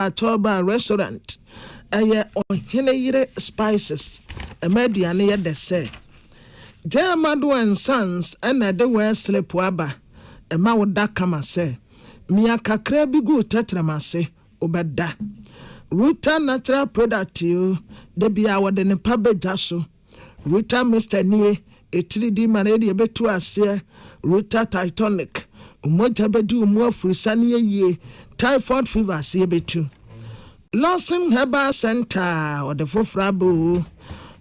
Atoba restaurant. Aye ohene yire spices. Aduane ye de se. Jamadu and Sons and the way slip waba. Ema woda kama se. Mia kakra bigu tetramase obeda. Ruta natural product you debia wade ne pabe jaso. Ruta Mr. Nie a 3D maradi betu ase. Ruta Titanic. Umoja bedu umo frisani ye typhoid fever se betu. Lawson Herbal Center or the Fofrabu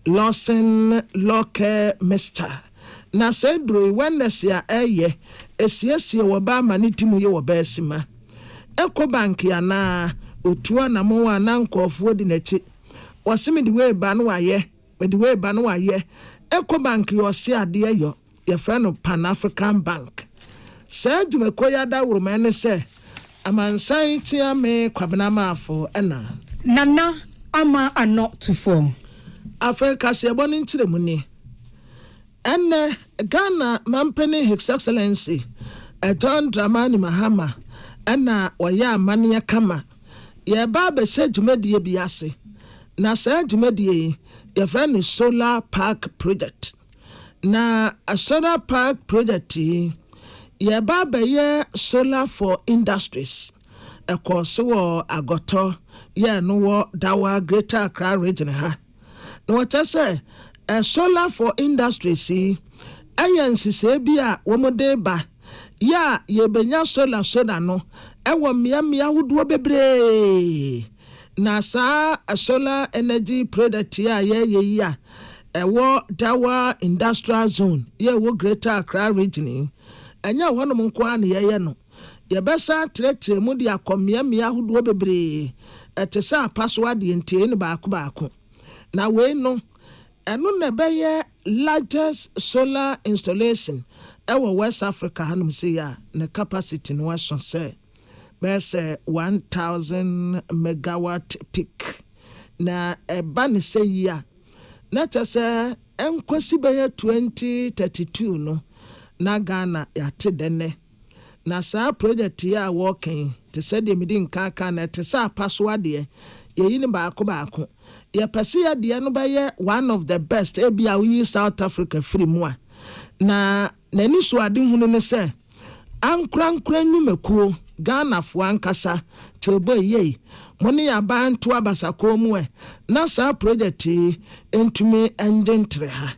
Lawson Loke Mr. Na sedro when the sia eye esiesie woba manitimu ye wobesima. Eko bank ya na otua na mo wa na nkofo di nachi. Wasimi di we ba no aye, me di we ba no aye. Eko bank yo se ade yo, ye friend Pan African Bank. Say dwumeko ya da woro mane se amansan tia me kwabena maafo ena. Nana ama ano to form. Africa se boni ntiremu ni. Enne Ghana Mampeni His Excellency John Dramani Mahama ena waya amania kama ye ba be se dwumedie biase na se dwumedie ye friend solar park project na a solar park project ye ba be ye solar for industries ekose wo agoto ye no wo dawa Greater Accra region ha no what say a solar for industries ayensi se bia wo mode ba ya ye benya solar no ewo mia huduo bebre na sa a solar energy product ya ye ewo dawa industrial zone ye wo Greater Accra region anya hono nko an ye no ye besa tretre mu dia komia huduo bebre etesa password ntie ne baako na we no eno na beye largest solar installation ewo West Africa hanum se ya na capacity no waso se bese 1000 megawatt peak na eba ne se ya na tese enkwasi beye 2032 no na Ghana ya te dene na sa project ya working te se de midi nka na te sa password ye yini baako ye pese ya de no beye one of the best ebia we South Africa free mu a na nani so ade hunu ne se ankran nyumekuo Ghana fo ankasa tebo ye moni ya bantu abasako mu e na sa project entumi engine tre ha.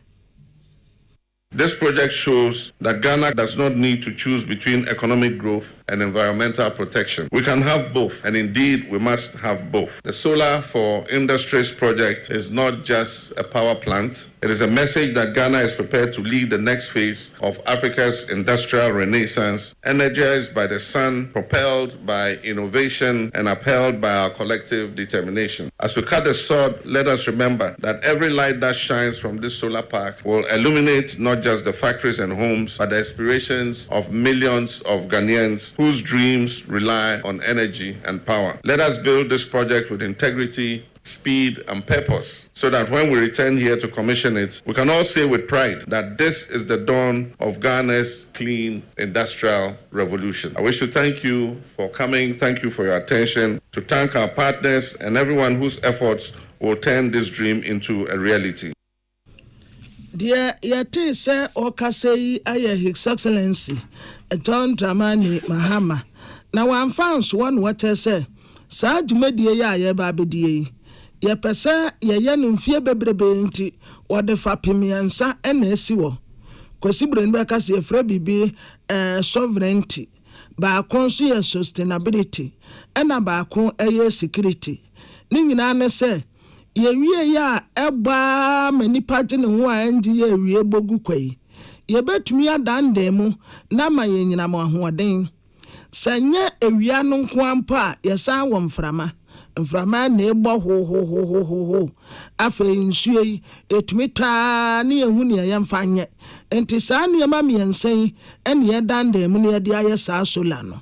This project shows that Ghana does not need to choose between economic growth and environmental protection. We can have both, and indeed we must have both. The Solar for Industries project is not just a power plant. It is a message that Ghana is prepared to lead the next phase of Africa's industrial renaissance, energized by the sun, propelled by innovation, and upheld by our collective determination. As we cut the sword, let us remember that every light that shines from this solar park will illuminate not just the factories and homes, but the aspirations of millions of Ghanaians whose dreams rely on energy and power. Let us build this project with integrity, speed, and purpose, so that when we return here to commission it, we can all say with pride that this is the dawn of Ghana's clean industrial revolution. I wish to thank you for coming. Thank you for your attention. To thank our partners and everyone whose efforts will turn this dream into a reality. Dear yate se okasei aye His Excellency John Dramani Mahama na wan fans one what say sa dwumedie ya ye ba bedie ye pese ye ye nfie bebrebe nti wode fa pemiansa ena esi wo kwasibren be kase efra bibi sovereignty ba konso ye sustainability ena ba kon eye security ni nyina ne se ye wie ya eba manipa de ne ho a ngi ye wie bogu kwai ye betumi adande mu na ma ye nyina mo ahoden sanye ewia no nko ampa ye san wo mframa na ebo ho afa nsuei etumi taa ne ehu ne ye mfa nye enti saa ne ma me yensen ene ye dande mu ne ye de aye saa solar no.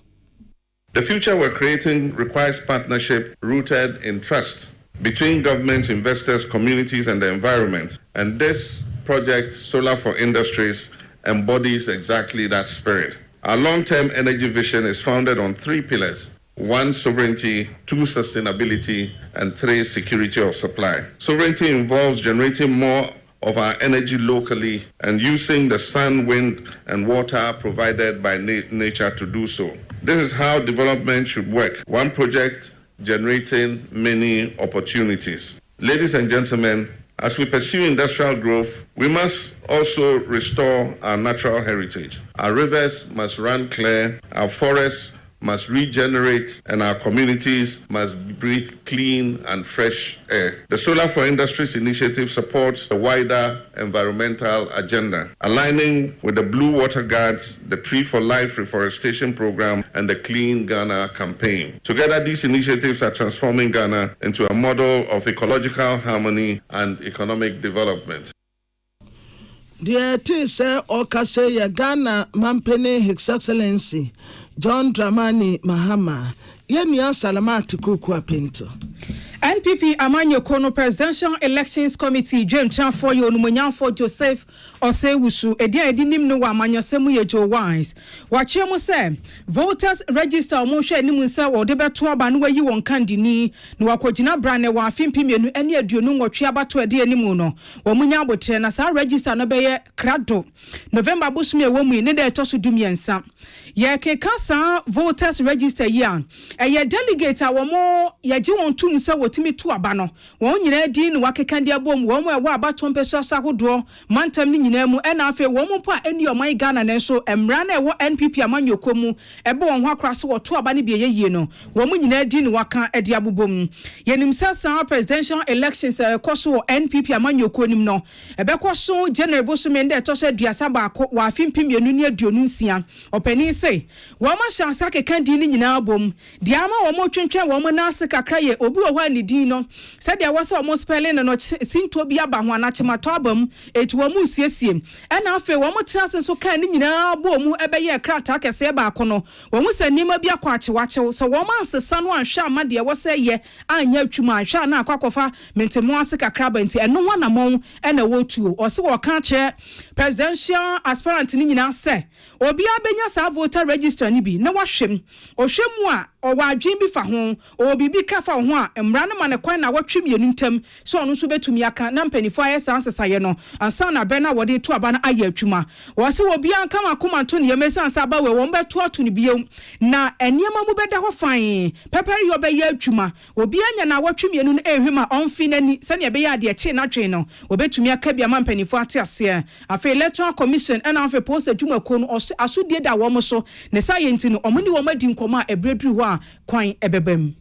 The future we're creating requires partnership rooted in trust between governments, investors, communities, and the environment. And this project, Solar for Industries, embodies exactly that spirit. Our long-term energy vision is founded on 3 pillars. 1, sovereignty, 2, sustainability, and 3, security of supply. Sovereignty involves generating more of our energy locally and using the sun, wind, and water provided by nature to do so. This is how development should work. One project generating many opportunities. Ladies and gentlemen, as we pursue industrial growth, we must also restore our natural heritage. Our rivers must run clear, our forests must regenerate, and our communities must breathe clean and fresh air. The Solar for Industries initiative supports the wider environmental agenda, aligning with the Blue Water Guards, the Tree for Life Reforestation Program, and the Clean Ghana campaign. Together, these initiatives are transforming Ghana into a model of ecological harmony and economic development. Dear Tisa Okase ya Ghana Mampene His Excellency John Dramani Mahama Yenya Salamati Kukwa Pinto. NPP Amanyo Kono Presidential Elections Committee James Chanfo Yonumunyanfo Joseph Osewusu Edia Edinim no Amanyo Semu ye Joe Wise Wachemo se voters register omoshe enimu se wo de beto aba no wayi won kandini no wakogina brane wa afimpiemienu ene aduonu nwotwe abato ade enimu no wo munya abotre na sa register no beye krado November busumi ewomu ne de etoso dumiensa ye keka sa voters register ya eye delegate awomo ye ji won tum se wotimi to aba no won nyina di no wakeka ndi abom won mo ewa abato mpeso asahodo mantam ni nyina mu ena afa won mo pa eni oman Ghana na so emra na ewo NPP amanyoko mu ebe won ho akrase woto aba ne bieyeye no won mo nyina di no waka edi abobom yenim sasa presidential elections koso NPP amanyoko nim no ebe koso general bosume nde to se duasa ba ko wa afimpiemienu ne aduonu nsia opani say won ma shansa keka di ni nyina abom di ama won mo twentwen won mo na ase kakra ye obi wo ni di no said there was almost spelling no sinto bi aba ho anachemato abam eti wo mu siesie ena afa wo mo trase so kan ni nyina bo mu ebeye krata kese ba akono wo mu sanima bi akwache wache so wo ma ansesa no anhwa amade wo se ye anya atwuma anhwa na akwakofa mentemo ase kakra ba nti eno ho namon ena wo tuo o se wo ka che presidential aspirant ni nyina se obi abenya sa voter register ni bi na wahwem ohwemu a o wadwen bi fa ho o bibi ka fa ho a emra no ma ne kwan na watwem ye ntam so ono so betumi aka na mpanifo aye sansesa ye no ansa na be na wode to aba na aye atwuma wo se obi anka makoma to ne yemesa ansa ba we won beto ato ne biye na eniema mu beda ho fan pepere yo be ye atwuma obi anya na watwem ye no ehwema onfi nani se ne be ya de che na twen no obetumi aka bia ma mpanifo ate ase afa electoral commission and afa post atwuma ko no asodie da wo mo so ne sa ye ntino omuni wo madi nkoma ebredru ho kwan ebebem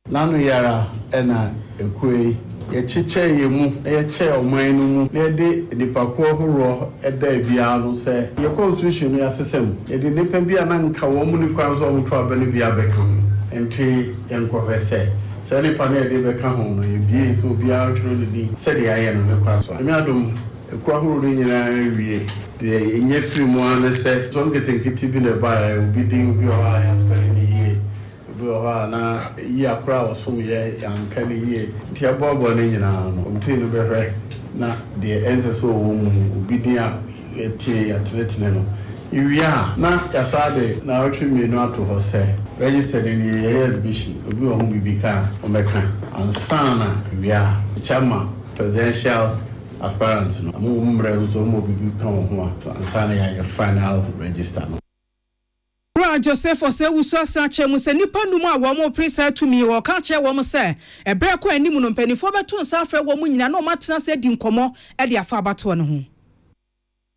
nanu yara ena ekwe ye chiche ye mu ye che oman no mu na de dipako horo eda bia no se ye constitution ya sesem ye de nipa bia na nka wo mu ni kwan so wo to aba ne bia beka ho enti enko hwese se ni pa na de beka ho no ye bia so bia tro ni se de aye no me kwa so emi adom ekwa horo ni nyina wie de enye firi mu an se so ngetenkiti bi ne ba obi din bi o ya spell ni na yi akra osum ye yanka ni ye ti abobo ni nyina no omti no behwe na de ense so wo mu obi din a etie ya tretene no iwia na yasade na otwemi no ato ho se registered ni ye exhibition obi wo mu bibika omeka ansana iwia chama presidential aspirants no mu mre so mu bibika ho ansana ya final register no Joseph Osewusu asache mu se nipa numu a wo mo presa tumi wo ka che wo mo se ebre ko animu no mpanifo beto nsa afre wo mu nyina na o matena se di nkomo e de afa abato no ho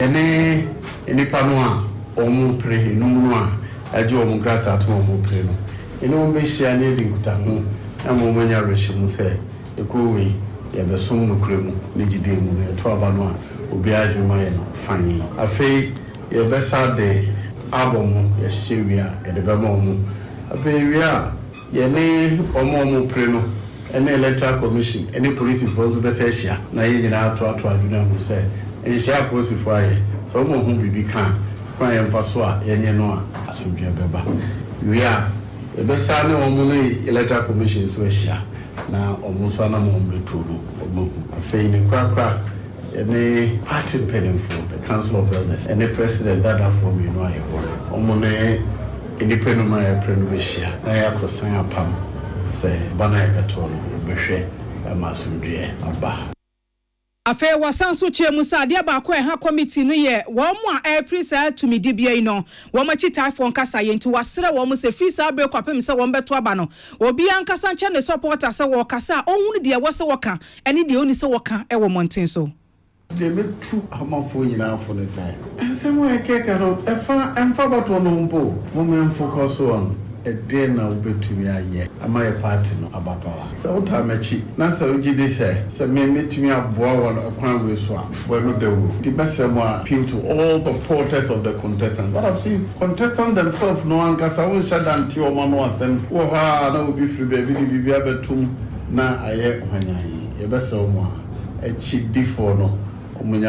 ene nipa no a o mu pre numu no a aje o mu grata to o mu pre no ene o be hia na di nkuta ho na mo manya reshi mu se ekowe ye be som no kure mu ne gide mu ne to aba no a obi adwuma ye no fani afei ye be sade abom ye hwewia ye de bema omu afewia ye ne omo pre no ene electoral commission ene police force be se hia na ye nyina ato aduna mu se ehia police for aye so mo hu bibi kan kwa ye mfa so a ye nye no a asomdua beba wia e be sa ne omo no electoral commission so hia na omo so na mo mbeto no omo afei ne krakra any party penning for the Council of Elders and the president that for me no I omone independent my prenovation. I have to sign up say Banayaton, Beshe, and Masundria, Abba. Afe wasanso chemusa dia ba ko ha committee no ye wo mo a April sa to me dibia no wo ma chitai fo nkasa ye nti wasere wo mo se free sa be kwapem se wo mbeto aba no obi ankasa nche ne supporter se wo kasa onhunu de wo se wo ka ene de oni se wo ka e wo monten so de me tu amafo nyina fo ne sai ensemo e keka no e fa emfa bato no mpo mo me focus on a day na ubetumi aye amaye party no abapawa so uta mechi na sa ugide say me metumi aboa won akwan we so a we no dewo the best mo appeal to all the supporters of the contestants but I've seen contestants themselves no ankasa won shadan ti o ma no asem wo ha na obi free baby ni bibia betum na aye hwanyan ye best mo a chi difo no. We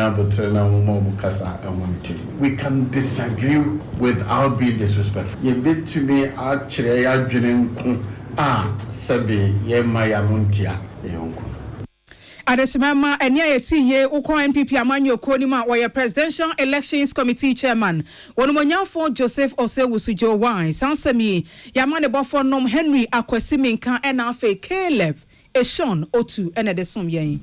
can disagree without being disrespectful. You bid to me at Chrea Junin Sabi Yemaya Muntia. Adesimama enia yeti ye ukwa NPP amanyo konima wa Presidential Elections Committee Chairman wonomonyafo Joseph Osewusu Joe Wise sansemi yamane bofo nom Henry Akwesiminka ena afe Caleb Eshon Otu ene desom yen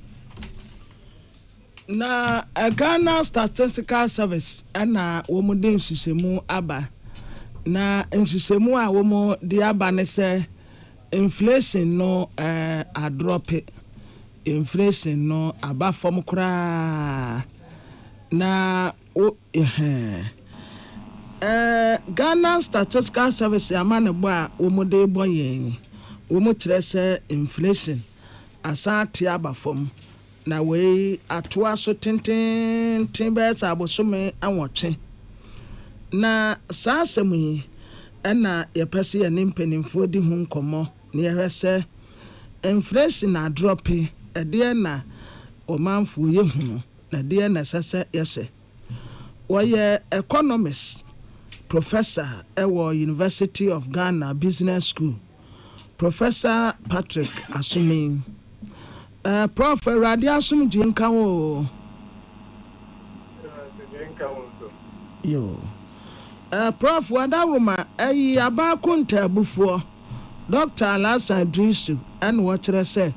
na Ghana Statistical Service ana womu de nhihemu aba na nhihemu a womu de aba ne se inflation no a drop inflation no aba fom kura na Ghana Statistical Service amane bo a womu de bo yen womu kire se inflation asa te aba fom na we atoa so tenten bet abosome anwoche na saasemu yi na yepese ye nimpenimfo di hu nkomo na yehwese inflation na drop e de na omanfo ye hu na de na sese yese woye economist professor ewo University of Ghana Business School Professor Patrick Asumi Prof Radiasum Jinkawo. Yo. Prof Wadaruma abakunta bufo. Dr. Alasan Drisu and what I say.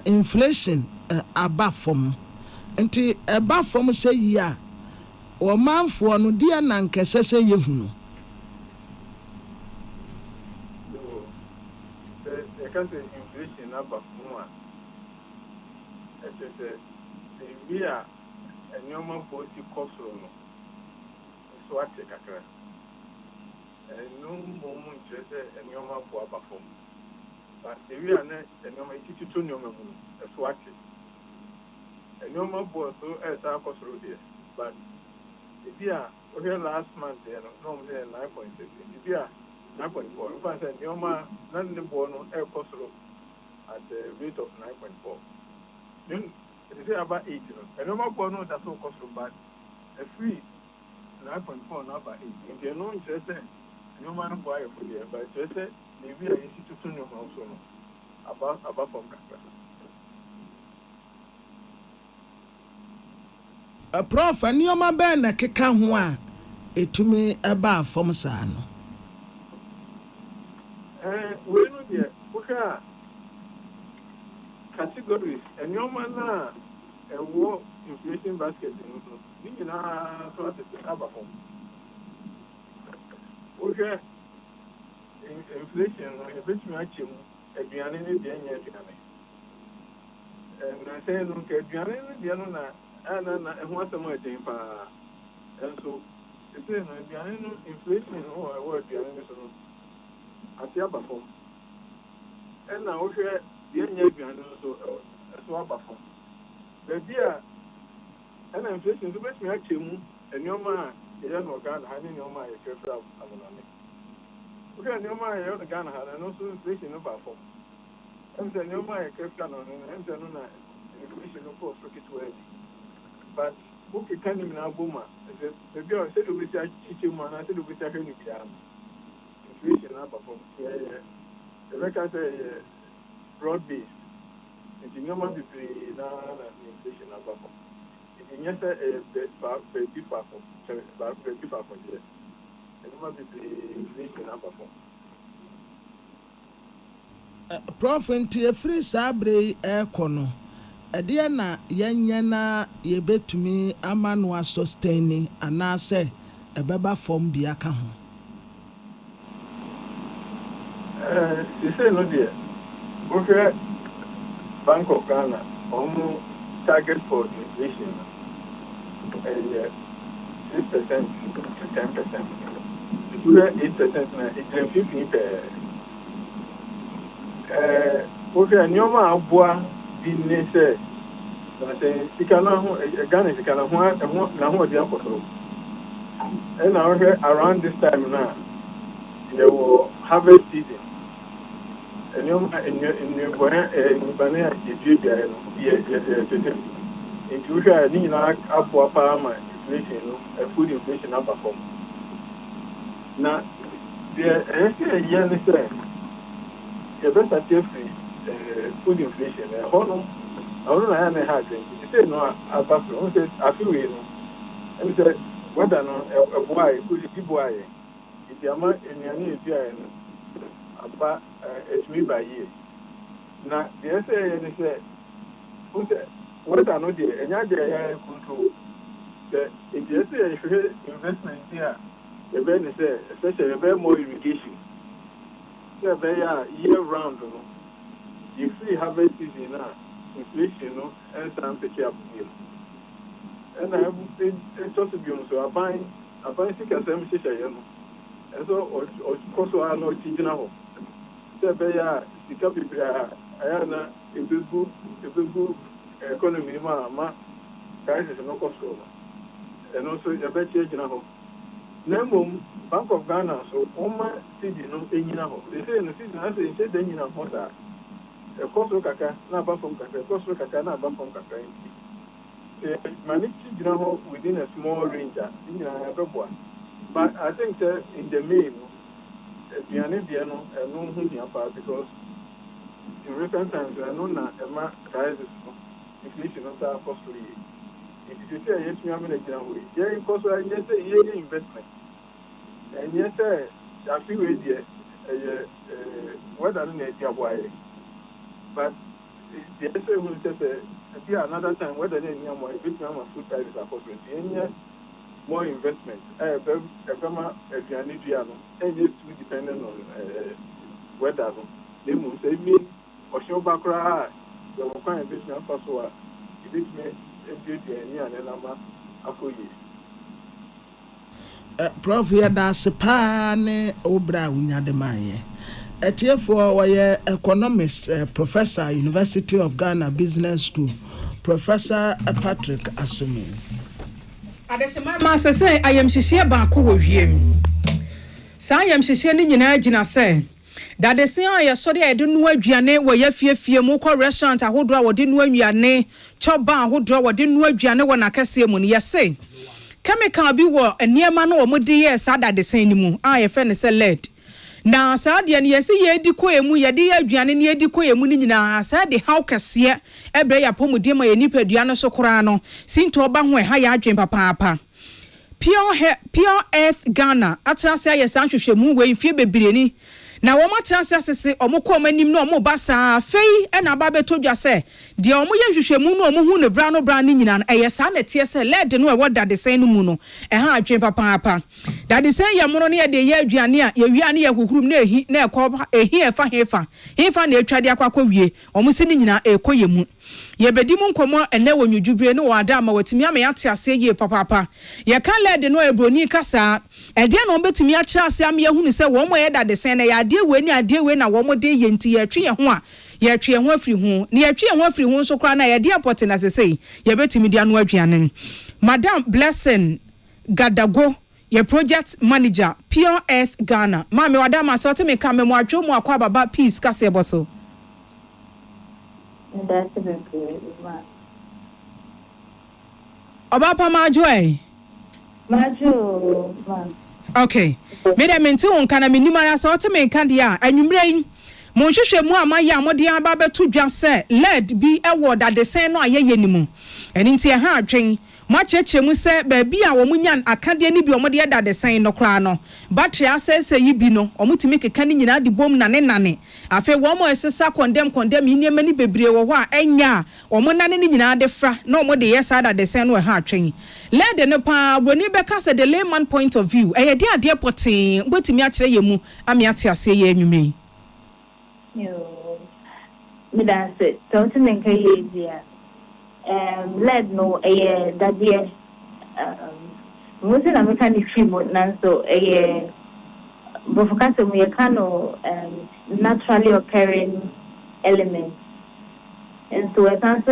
Inflation abafom. Nti abafom say ya. O manfo no dia nankese say yehunu. I can't say inflation abafom. We are a normal body cost so I take a crack. And no moment just a normal boy perform. But the we are not a normal teacher to normal a swatch. A normal boy so as our cost road here. But if you are here last month, there are normally 9.6. If you are 9.4, if I said normal, none the boy no air cost road at the rate of 9.4. Then it is about 8. And no more no that's all cost but a free 9.4 now by 8. If you're not interested, no man buy for you, but just say maybe I institute no also about from a prof and your man ben a keka ho a etumi eba from sa no we no there okay categories and your man a war inflation basket in na so at the abafom okay inflation no betumi achim aduane ne de anya aduane na say no ke aduane ne de no na ana ehun asem aden pa enso say no aduane no inflation no wa aduane so no ati abafom and na okay the anya aduane so abafom the dia and inflation so betumi achim enyoma ya no Ghana ha ne nyoma ya kefra amonane okay nyoma ya no Ghana ha no so inflation no ba form and the nyoma ya kefra no and the no na inflation no for it but okay can you na boma the girl said we say chichi mu na said we say henu bia inflation na ba form the record say broad based the nyoma be na inflation na ba form yes, might be inflation number four. Prof nti efiri sabre ekono ede na yenye na yebetumi ama no sustain anase ebeba form bia ka ho You say no dear. Okay, Bank of Ghana almost target for inflation 6% to 10%. If you have 8% now, it's 15%. Okay, nyoma abua bi ne say na say sikana ho Ghana sikana ho na ho dia kotoro. And now around this time now, there were harvest season. And you banana Ethiopia in Julia Nina Apua Palama inflation, food inflation number form. Now the year say the best free food inflation. I don't know how to you say no about I feel you know. And say whether no a boy could be boy. If you are in your new about it's me by year. Now, the essay say, what are not there, and you're control. The investment here, the Ben say, especially a very more irrigation. Yeah, they are year round, you free harvest season now, inflation, and some pick up here. And I have been just to be on so I buy 6 or 7 6 and so, or also, I know teaching out. Beya sika bibia ayana ebegu economy ma crisis no cost and also the better gina ho nemom Bank of Ghana so oma cedi no enyina ho they say no cedi na say say enyina ho ta e cost kaka na ba from kaka e cost kaka na ba from kaka manage gina ho within a small range enyina ebeboa but I think in the main because in recent times, I know that Emma crisis, inflation of our costly. If you say, yes, we are going to get away. Yeah, because I yes, a yearly investment. And yes, I feel it, what I don't know why. But the essay will say, another time, whether any more, if it's not food prices are costly. More investment. And it's dependent on weather. They will say, me, or show back, the kind business for so if it may be and Prof here that's a pane obra unya de maye. Etiefo waye economist professor University of Ghana Business School Professor Patrick Asumi. Adeshema say I am hihye ba ko wo wiem. Sa I am hihye ni nyina agina say that the say I so dey do no aduane wo ya fiefie mu ko restaurant ahodo a wo de no anuane choba ahodo a wo de no aduane wo na kase mu ne yese chemical bi wo eniema no wo mo de yes ada de sen ni mu a ye fe ne say lead na sa de ne yese ye di ko emu ye de aduane ne ye di ko emu ni nyina sa de how kase ebre ya pomudie ma ye nipadua no so kora no sinto oba ho ha ya adwen papa pure earth Ghana atrase aye san hwehwemu we mfie bebireni na wo matrase asese omukọ manim no omo basa fei e na ba betodwa se de omo ye hwehwemu no omo hu ne bra no ni nyina no eye sa na tie se led no e woda de sen no mu no e ha adwen papa da de sen ye mono ne ye de ye aduane a ye wi ane ye huhurum na ehi na ekọ ehi efa hefa na etwade akwa wie omo se ni nyina ekoye mu ye bedi mu nkomo ene wonwudwubire no wada ma watimi ame ate ase ye papa ye kan led no ebroni kasa ede no betumi a kira ase ame ye hunu se wo mo ye da de sen na ya ade we ni ade we na wo mo de ye nti ye twe ye ho a ye twe ye ho afiri ho ne ye twe ye ho afiri ho so kra na ye de airport na sesei ye betumi de anu aduane Madam Blessing Gadago ye project manager Pure Earth Ghana ma me wada ma so to me ka me mo adwo mo akwa baba peace kase boso Obapa Majoy. Majo. Okay. Me dem nti won kana me nimara so to me kan dia anwumre mo hwehwe mu amaya amode aba beto dwa se led bi ewo da de sen no ayeye ni mu eni nti e ha adwen cheche mu se baabi a wo munyan akade ni bi omode yeda de sen no kra no battery asese yi bi no omutimi keka ni nyina de bom na ne afi wo mo esesa condemn ni mani bebre wo ho a enya omo nane ni nyina de fra na omode yesa da de sen no ha atwen lede no pa broni be ka se the layman point of view e de ade potin gbotimi a kire yemu ami ate ase ye anwumre yo me that's it so to make a idea led no that year most of the kind of film so but for we kind of naturally occurring elements and so it's also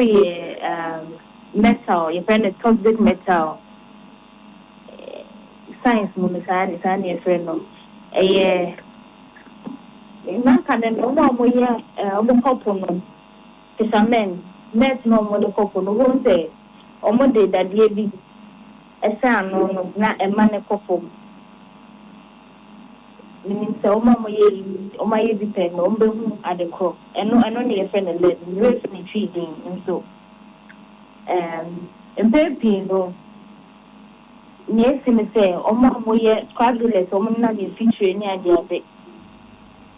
metal you find a toxic metal science mumisani sani friend no na kind of no couple no fishermen net no mo de couple no won say omo de dadie bi esa no na e ma ne couple ni say omo ye depend no mbe hu adekro eno ne ye friend le race ni feeding and so baby no ni esi me say omo ye quadruplets omo na be feature ni ade ade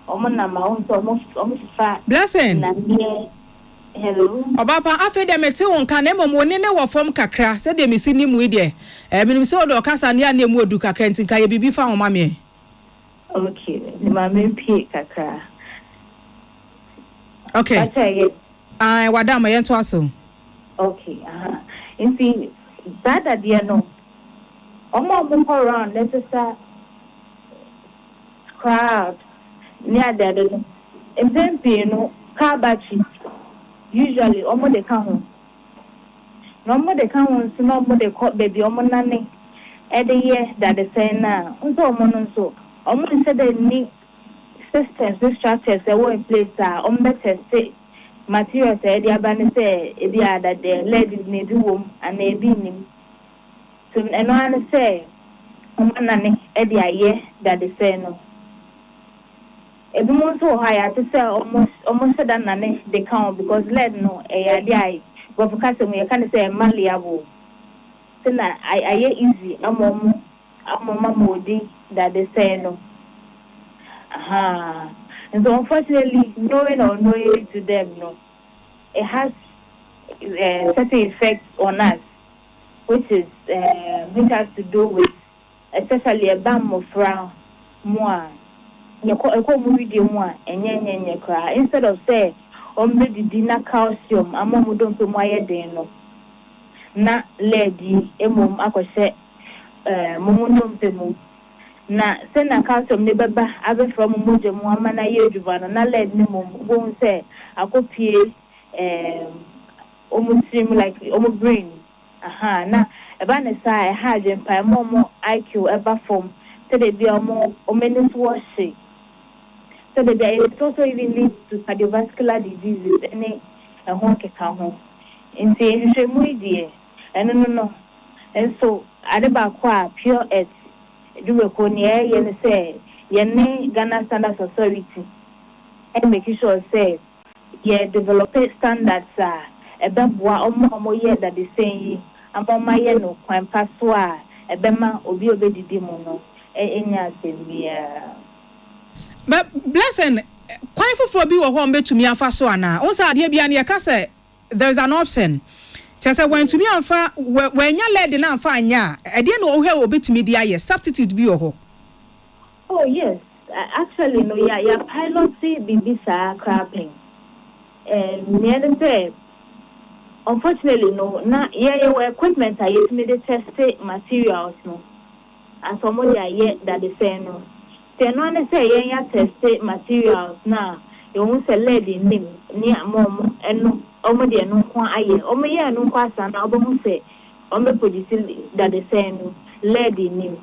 omo na ma on so omo fa blessing na nie hello Obapa afi de mete won kan na mom woni ne wo fom kakra se de mesi ni mu ide minim se odo kasa ne na mu odu kakra ntin ka ye bibi fa ho ma me okay ma me pie kakra okay wadama yen to aso okay inti that dia no omo mo around let's say crowd near the example no car battery usually omo de ka ho no omo de ka ho so no omo de ko baby omo nane e de ye that the say na nso omo no so omo se de ni systems structures e wo in place omo test materials e de abane say e bi ada de ladies ne bi wom and e bi nim so eno an say omo nane e de aye that the say no ebi mo so high to say almost said that nane they count because let no dey go for case me can say malleable so na I easy amom modi that they say no and so unfortunately knowing or knowing to them no it has certain effects on us which has to do with especially a bam of round more yeko mu video mu a enyenyenye kra instead of say ombe na calcium amomu don pe mu ayeden no na lady emom akose mumu don pe mu na se na calcium ne beba abe from moje mu amana ye aduba no na lady ne mom won say akopie omutrim like omu brain na eba ne sai ha jempa momo IQ eba form so they be omenis wash so that it also even leads to cardiovascular diseases any home keka in say mu die no and so adeba kwa pure earth do ko ni ye say ye ne Ghana Standards Authority and make sure say ye develop standards ebeboa omo ye that the saying amoma ye no kwan paso a ebema obi obedidi mu no enya asembia but blessing quite for be wo ho mbetumi afa so ana o sa ade bia na ye ka say there's an option say when to me afa when nya led na afa anya ade na o hwe obetumi dia ye substitute bi wo ho oh yes actually no ya pilot see bibisa crapping and say unfortunately no na your equipment are yet me test materials no and somebody are yet that they say no they no say ya test materials na you won say lady name ni amom eno omo de no kwa aye omo ye no kwa sa na obo say omo produce that they say no lady name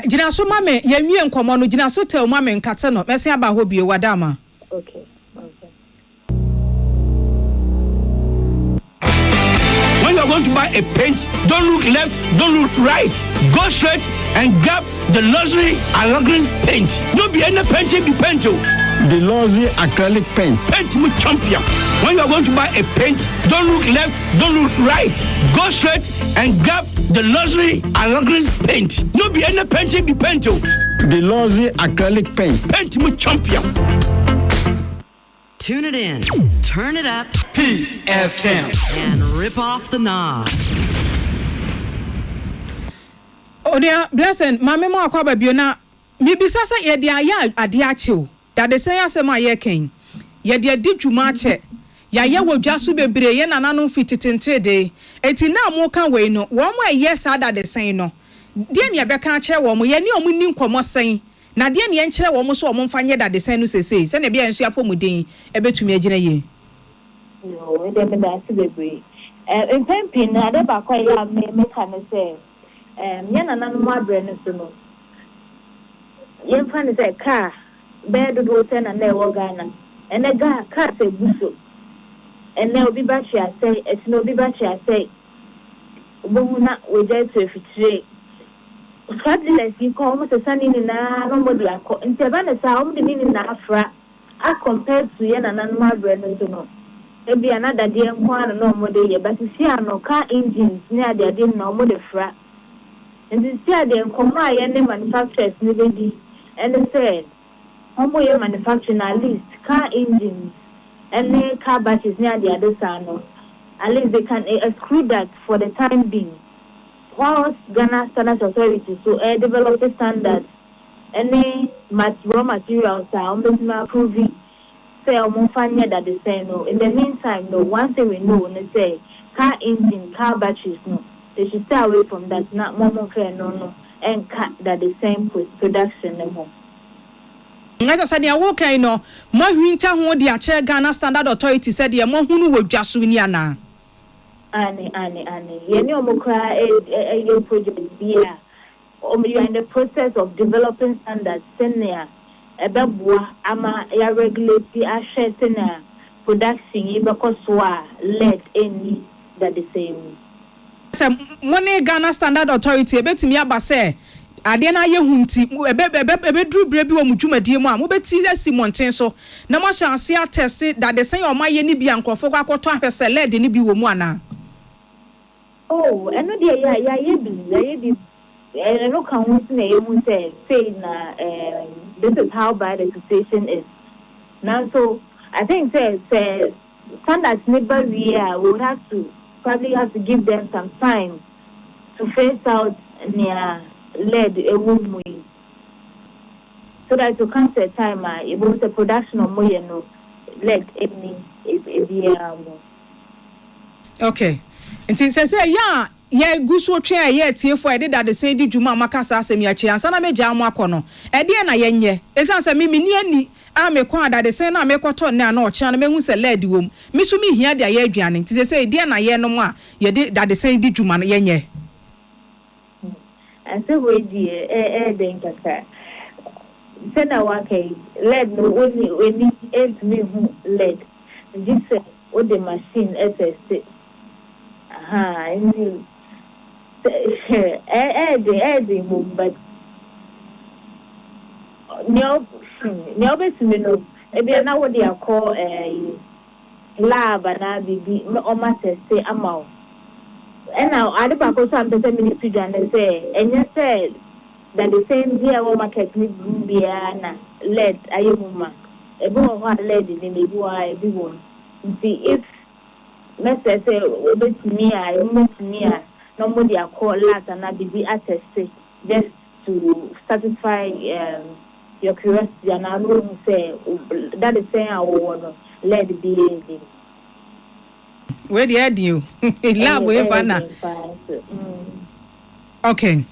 jina so mame yenwie nkomo no jina so tell mame nkate no mese aba ho bie wadama okay. When you are going to buy a paint, don't look left, don't look right. Go straight and grab the luxury and luxury paint. Don't be any painting be paint. The Lozi acrylic paint. Paint me champion. When you are going to buy a paint, don't look left, don't look right. Go straight and grab the Lozi acrylic paint. No be any painting be paint. The Lozi acrylic paint. Paint me champion. Tune it in, turn it up, Peace FM, and rip off the knob. Oh dear, blessing, my memo akwa biona. Bibi sasa ye dia ya ade achew. Da de say asema ye ken. Ye dia di dwuma che. Ya ye wodwaso bebre ye nananom fititintre de. Eti na mo kan we no, wo mo ye sa da de sen no. De ne be kan che wo mo ye ni omo ni nkomo sen. Na de ne ye nkyere wo mo so omo mfanye da de sen no sesei. Se ne bia enso apomuden e betumi agina ye. No, we dey be da se bebre. In pempin na de ba kwa ya me kan say ye nananom abre no so no. Yen fan say car bed do ten na e wo Ghana and a car say buso and now be back here say it's no be back here say na we get to fitre fabulous you come to send in na no mo dia ko nte ba na sa o de ni na afra as compared to yen na no brand no no e bia na da de nko no mo de ye but see no car engines near the de no mo de fra and see the nko ma yen manufacturers ni be and they said, "Homo manufacturing at least car engines and car batteries near the other side. At least they can exclude that for the time being. Whilst Ghana Standards Authority so develop the standards, any raw materials are approving. Say, that they say no. In the meantime, no. Once we know, they say car engine, car batteries, no. They should stay away from that. Not more fair, no." And cut that the same production level. Ngata said ya wo kan no mo hwinta ho de ache Ghana Standard Authority said ya mo hunu wadwaso ni ana Ani ye ni omokra a project bia you are in the process of developing standards senior ebeboa ama ya regulate a share production e because lead any that the same. Money Ghana Standard Authority ebetimi aba se ade na ye hunti ebe dru bre bi wo mudwumadie mu a mo beti asimonten so na mo chance ya test that the same o maye ni bia nkofo kwakoto ahwese led ni bi wo mu ana. Oh eno de ya ye bi eno kan hu na ye hu say na this is how bad the situation is now. So I think say standards never we would probably have to give them some time to phase out near lead a woman so that to come to a time it was a production of more no lead any okay until say yeah ye guso twa ye tie for ede that the same di djuma makasa asem ya chi ansa na meja amu akono ede na ye nye esan say me ni ani a me kwa that the same na me kwoto na na ochi na mehu se lead wom me so me hia dia ye aduane nti say ede na ye no mu a ye de that the same di djuma na ye nye ase we di den kaka se na wa kai lead no oni ent me hu lead just o the machine ss and but no betimi no e na what they call lab na bibi o ma test amount and now ade ba ko so am pese ministry dan say enya say that the same dia wo market ni bia na lead ayuma e bo ho lead ni me bi e bi won if let's say me nobody are call last and I be attested just to satisfy your curiosity and I know say that is saying I want let it be where the head you lab we fana okay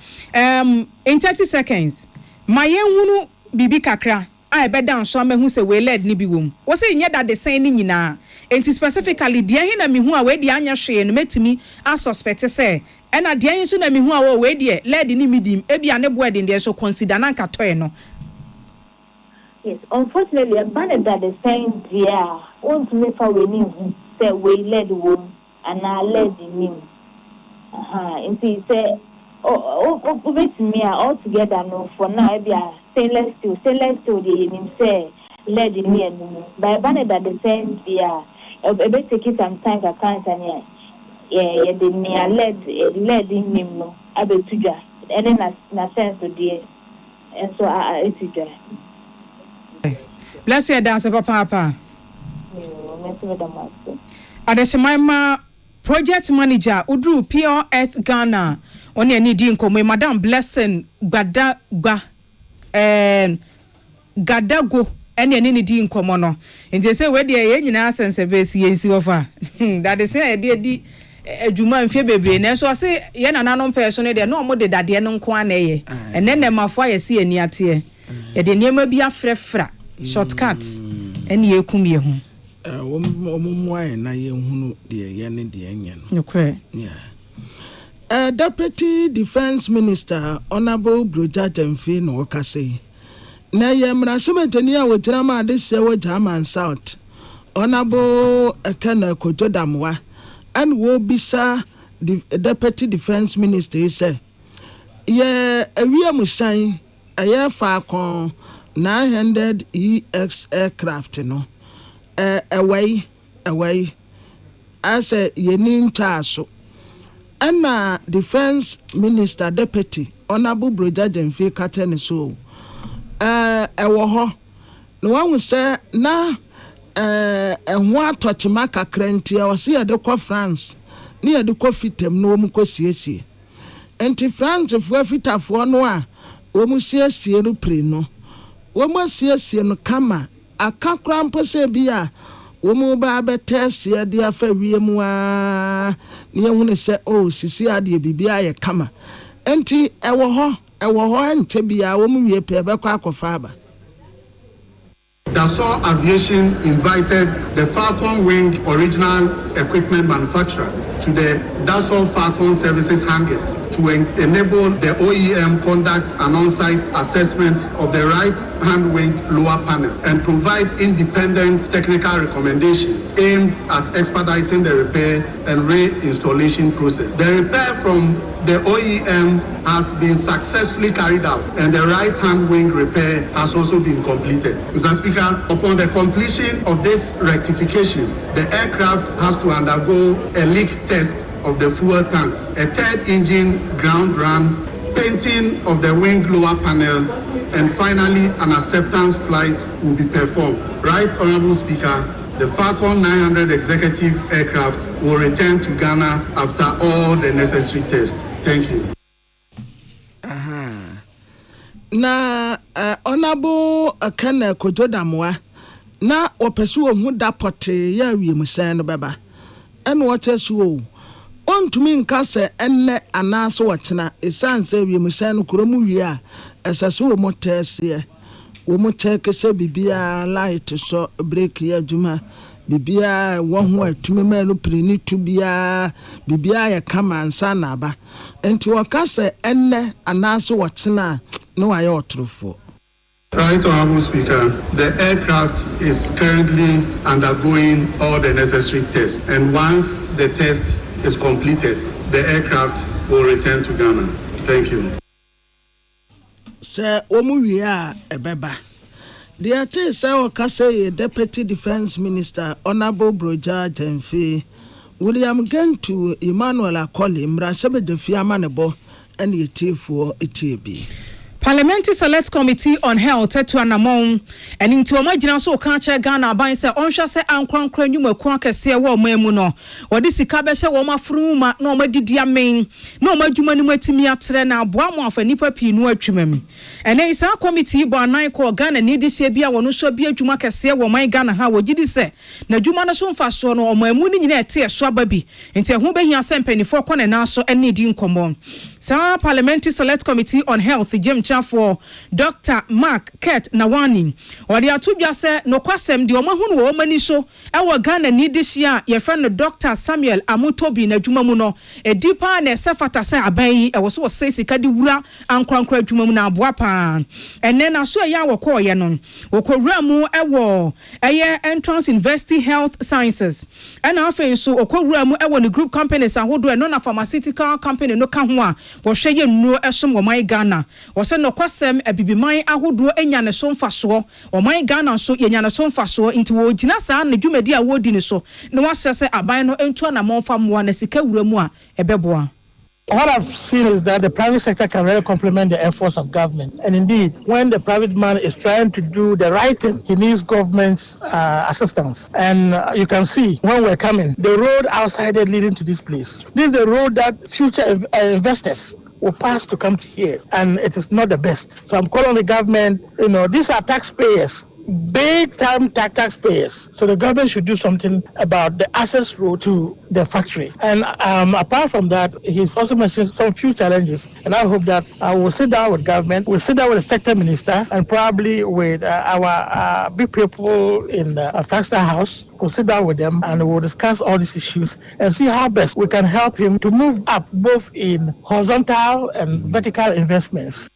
in 30 seconds my hunu bibi kakra I bet down so me hu say we led ni bi wom wo say nya that the saying ni nyina enti specifically dia he na me hu a we dia anya hwe no metimi a suspect say and na dia nso na me hu a we dia led ni midim e bia ne board in there so consider na nkatoe no. Yes, unfortunately a ban that the saying dia won't me for we ni hu say we led wom and na led ni enti say oh bet me all together no for now e bia stainless steel the him say lead in me and by banner that the same year a bit take it sometimes I can't and yeah the near lead in him I bet to just and then na sense to dear and so I it's just bless you dance papa Adeshemaima project manager Udru Pure Earth Ghana on any di nkomo Madam Blessing Gadago any di nkomo no nti say we dey ye nyina sense base yensi ofa that is say dey adwuma mfie bebre na so say ye nananom person dey no mo de dade no nko ana ye enne mafo ayese ani ate ye de niema bi afrefra shortcut ene yekum ye hu Omumwa na yenhunu de yene de enye no. Okay. Yeah. Deputy Defense Minister Honorable Broja Jemfe no wakase. Na yemra semetani a wotirama de sewo German South. Honorable Akan Kojodamwa and wo bisa Deputy Defense Minister say ye awia musan aye fa kon 900 EX aircraft no. Away as a yenin chaso and Defense Minister Deputy Honorable Broja Jemfe Katene so ewo no one will say na enwa tochimaka krenti ya wasi ya de kwa France ni ya de kwa fitem no mu kosiesie enti France fo fitafo no a wo mu siesie no pre no wo mu siesie no kama aka krampo se bia wo mu ba betesie de afa wiemu a ne ehunu se o sisi ade bibia ye kama enti ewo ho ente bia wo mu wie pe be kwa akofa aba. Dassault Aviation invited the Falcon Wing original equipment manufacturer to the Dassault Falcon Services hangars to enable the OEM conduct an on-site assessment of the right-hand wing lower panel and provide independent technical recommendations aimed at expediting the repair and reinstallation process. The repair from the OEM has been successfully carried out and the right-hand wing repair has also been completed. Mr. Speaker, upon the completion of this rectification, the aircraft has to undergo a leak test of the fuel tanks, a third engine ground run, painting of the wing lower panel, and finally an acceptance flight will be performed. Right, Honorable Speaker, the Falcon 900 executive aircraft will return to Ghana after all the necessary tests. Thank you. Na Honorable Akan Kojodamwa na opesu ohun dapote ya wiemusan no beba en wotesu ontumi nka se enne anaso wotena esanse wiemusan no kromu wie a esase wo motese wo moteke se bibia light so break ya djuma bibia wo ho atumi melu preni tubia bibia ya kama ansa na aba enti wakase enne anaso wotena no aye otrofo. Right, Honorable Speaker, the aircraft is currently undergoing all the necessary tests, and once the test is completed, the aircraft will return to Ghana. Thank you. Sir Omuria Ebeba. The ate say Okase Deputy Defense Minister Honorable Broja Jemfe William Gentu Emmanuel Akoli Mra Sebe de Fiamanebo and Yetifo Etiebi. Parliamentary Select Committee on Health to Anamon and into a marginal so can't Ghana by say on shall say Ankwan Cranum Quanka say war memuno or this Cabesha Woma Fruma no Medidia main no Majumani now Boamo for Nipa Pinu Trimem. And there is our committee by 9 call Ghana need this year be a one so be a Jumaka say or my Ghana how would you say Najumana soon fast or my mooning in a tear swababy until who be here sent penny for corner now so any in common. Sa Parliamentary Select Committee on Health Jim for Dr. Mark Kurt Nawani or the atubia say no kwasem di omahunu wo mani so e Ghana ni this year your friend Dr. Samuel Amutobi na dwuma mu no e dipa na sefata say aban yi e wo so say sika di wura ankrankra dwuma mu na aboapa pa and then aso ya woko ye no okowura mu ewo entrance university health sciences and afen so okowura mu ewo the group companies ahodo no na pharmaceutical company no ka ho a wo hwe ye nnuro esom wo man Ghana wo se no kwasem abibiman ahodo enya ne so mfaso wo man Ghana so yenya ne so mfaso nti wo gina saa ne dwumadi a wodi ne so ne wasese aban no entu na monfa mo na sika wura mu a ebeboa. What I've seen is that the private sector can really complement the efforts of government. And indeed, when the private man is trying to do the right thing, he needs government's assistance. And you can see when we're coming, the road outside it leading to this place. This is the road that future investors will pass to come to here. And it is not the best. So I'm calling on the government, these are taxpayers. Big time taxpayers. So the government should do something about the access road to the factory. And apart from that, he's also mentioned some few challenges. And I hope that I will sit down with government, we'll sit down with the sector minister, and probably with our big people in the Faster House. We'll sit down with them and we'll discuss all these issues and see how best we can help him to move up both in horizontal and vertical investments.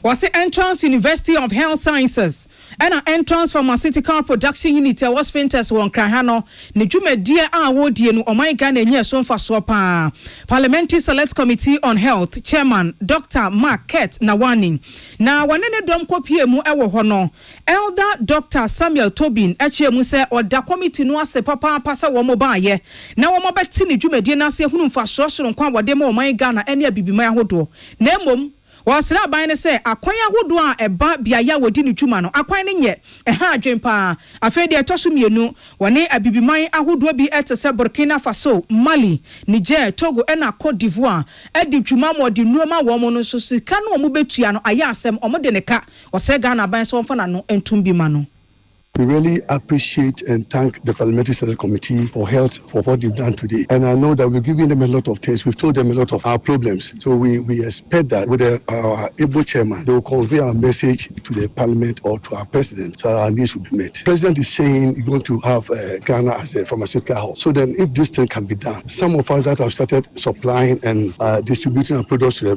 Was the Entrance University of Health Sciences and an Entrance Pharmaceutical Production Unit was Finters won Krahano, Nijume dear Awodi no Omai Ghana near Sonfa Swapa. Parliamentary Select Committee on Health, Chairman Dr. Mark Ket Nawani. Now, one in a dom copy mu ewo hono. Elder Dr. Samuel Tobin, Muse or da committee no se papa pasa womobaye. Now, Mobati Nijume dear Nasi Hunfa Sosu on Kwa demo Omai Ghana any Bibimaya Hodo. Nemum. Wasra bayne se akwan ahodo a eba biaya wodi ne dwuma no akwan ne nye ha adwempa afede etoso mienu wone abibiman ahodo bi etese Burkina Faso, Mali, Niger, Togo na Cote d'Ivoire edi dwuma mo di nuoma wo mo no so sika no mo betua no aya asem omo de ne ka wose Ghana ban so mfa na no entum bi ma no. We really appreciate and thank the Parliamentary Select Committee for Health for what they've done today. And I know that we're giving them a lot of things. We've told them a lot of our problems. So we expect that with our able chairman, they will convey our message to the Parliament or to our President so our needs will be met. The President is saying he's going to have Ghana as a pharmaceutical hub. So then if this thing can be done, some of us that have started supplying and distributing our products to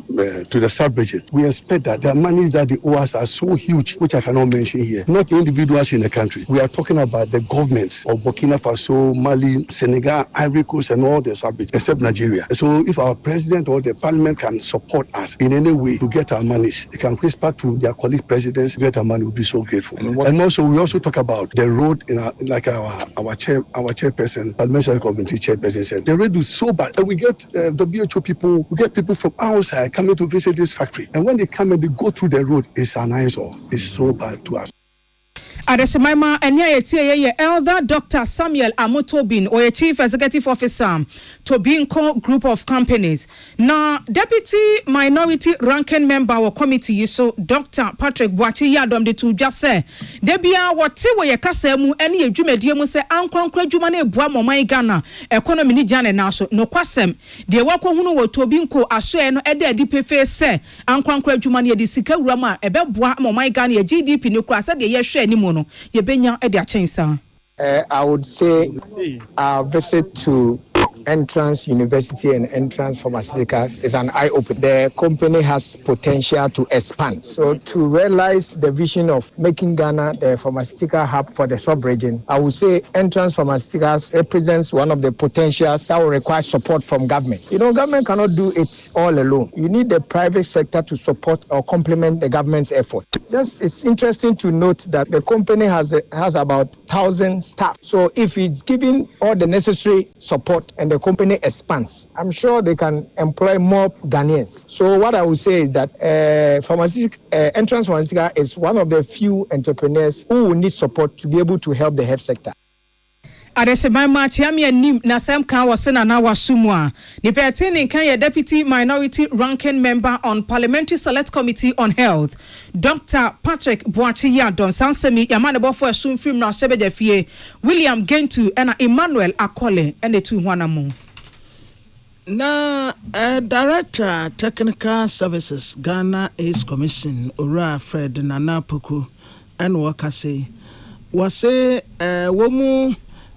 the sub-region, we expect that the monies that they owe us are so huge, which I cannot mention here. Not the individuals in the country. We are talking about the governments of Burkina Faso, Mali, Senegal, Ivory Coast, and all the sub-regions, except Nigeria. So if our president or the parliament can support us in any way to get our monies, they can whisper to their colleague presidents to get our money, we'll be so grateful. And also, we also talk about the road in our chairperson, parliamentary committee chairperson said, the road is so bad. And we get WHO people, we get people from outside coming to visit this factory. And when they come and they go through the road, it's an eyesore. It's so bad to us. Adesemaima enya ye Elder Dr. Samuel Amotobin or Chief Executive Officer Tobinco Group of Companies. Now Deputy Minority Ranking Member or Committee so Dr. Patrick Boachi Yadom de to just say debia wate we yakasemu ene adwumadie mu se ankrankra adwuma na ebua moman Ghana economy ni jane na so no kwasem de wakohunu wo Tobinco asoe no ede adipefe se ankrankra adwuma na de sika wura ma ebeboa moman Ghana GDP no kra se de ye hwe ani mu. I would say our visit to Entrance University and Entrance Pharmaceutical is an eye-opener. The company has potential to expand. So to realize the vision of making Ghana the pharmaceutical hub for the sub-region, I would say Entrance Pharmaceuticals represents one of the potentials that will require support from government. Government cannot do it all alone. You need the private sector to support or complement the government's effort. Just it's interesting to note that the company has about 1,000 staff. So if it's giving all the necessary support and the company expands, I'm sure they can employ more Ghanaians. So what I would say is that Entrance Pharmaceutical is one of the few entrepreneurs who will need support to be able to help the health sector. Adesemaima chiamia nim na semka wasena na wasumwa. Nipetini kanya Deputy Minority Ranking Member on Parliamentary Select Committee on Health, Dr. Patrick Boachi Yadon Sansemi Yamane Bofo Asum Film na Sebeje Fie, William Gentu and Emmanuel Akole and the two Wanamu. Na Director Technical Services Ghana Ace Commission Ura Fred Nana Puku and Wakase wase womu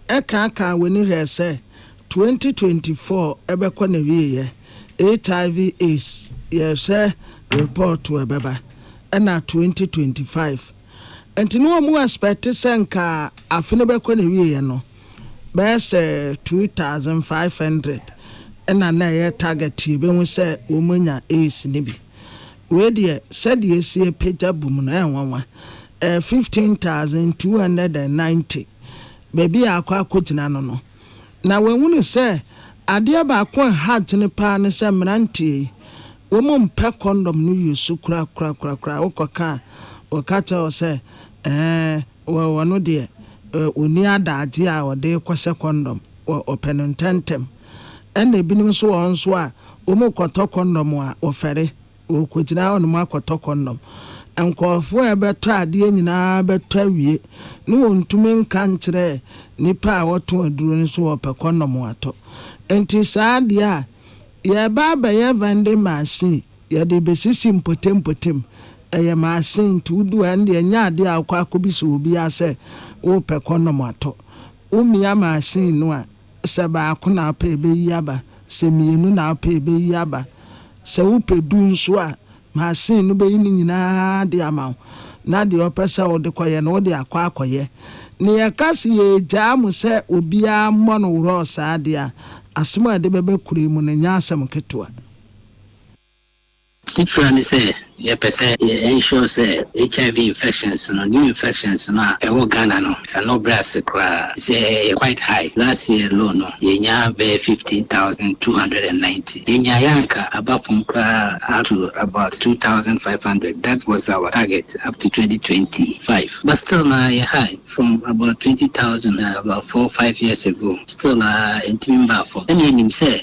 Eka weni hese 2024 ebekwa na wiye HIV AIDS yese report to ebeba ɛna 2025 enti no mu expect senka afene bɛkɔ na wie no bɛsɛ 2500 ɛna na yɛ target bɛhu sɛ wɔmanya ace ne bi we deɛ sɛdeɛ sie pagya bum no ɛnwanwa 15,290 baby akɔ akɔgyina no na wɔhunu sɛ adeɛ baako hard ne paa ne sɛ mmerantie wɔn mpɛ condom no yusu kura wokɔka wɔkata sɛ wɔno deɛ oni adaagye a wɔde kɔsɛ condom ɔpɛ no ntɛntɛm ɛna ebinom nso wɔn nso a wɔn kɔtɔ condom a wɔfɛre wɔkɔgyina hɔ no mu akɔtɔ condom nkɔfoɔ a ɛbɛtɔ adeɛ nyinaa bɛtɔ awie ne wɔntumi nka nkyerɛ nipa a wɔto aduro no so wɔpɛ condom atɔ enti saa adeɛ a yɛba abɛyɛ vending machine yɛde besisi mpotem ɛyɛ machine to do and nya ade a akɔ akɔbi so obi asɛ wɔpɛ condom atɔ umia machine no a sɛ baako na apɛ ɛbɛyi aba sɛ mmienu na apɛ ɛbɛyi aba sɛ wopɛ du nso a machine no bɛyi ne nyinaa de ama na de ɔpɛ sɛ wɔde kɔyɛ no wɔde akɔyɛ ne yɛka se yɛgyaa mo sɛ obiara mmɔ no worɔ saa de a asɛm a de bɛbɛkure mu no nya asɛm ketewa Situation say ensure say HIV infections no new infections no Ghana no no brass say quite high. Last year alone no yenya be 15,290. Yenya yanka above from up to about 2,500. That was our target up to 2025. But still high from about 20,000 about 4-5 years ago. Still in for and him say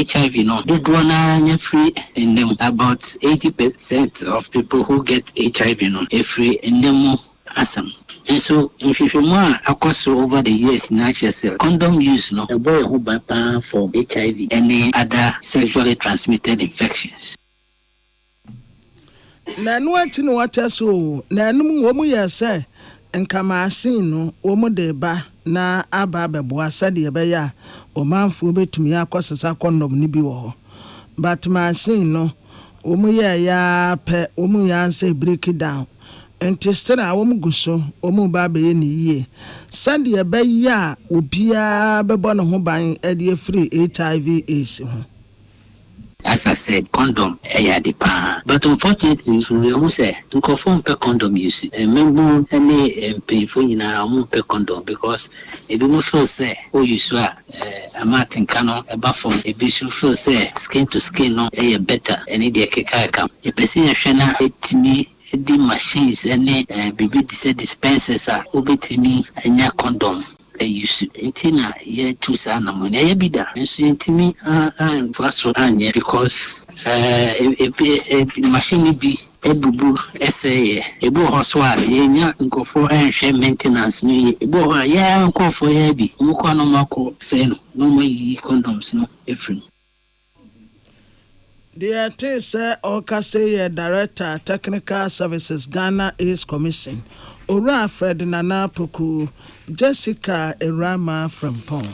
HIV no do na free and them about 80% of people who get HIV free and them awesome. And so if you more across over the years naturally condom use a boy who by for HIV and any other sexually transmitted infections. Na no atino wata so na num wo mu ye se nkamasin no wo mu de ba na aba beboa sade be ya o manfo betumi akosesa condom ni bi wo ho but machine no omu ya pe omu ya say break it down entistra omu guso omu ba be ni yie sande be ya obia bebo no ho ban e de free HIV AIDS ho. As I said, condom the pan. But unfortunately, we almost say to conform per condom use. Remember, any painful in our per condom because if you also say, oh, you swear, a Martin canon, a buffalo, a bishop, say skin to skin, no, a better, any dear cake. A person, a to me. The machines and baby dispensers are over to me and your condom. Use intina ye two sana money ye bida and so intimi and for anya because a machine be a bubu essay a bo hoswa ye nya go for and maintenance no bo ya go for ye bi mo kwa no mako say no mo yi condoms no efrim. The say Okase Director Technical Services Ghana AIDS Commission Ora Fred Nana Poku Jessica Erama from Pong.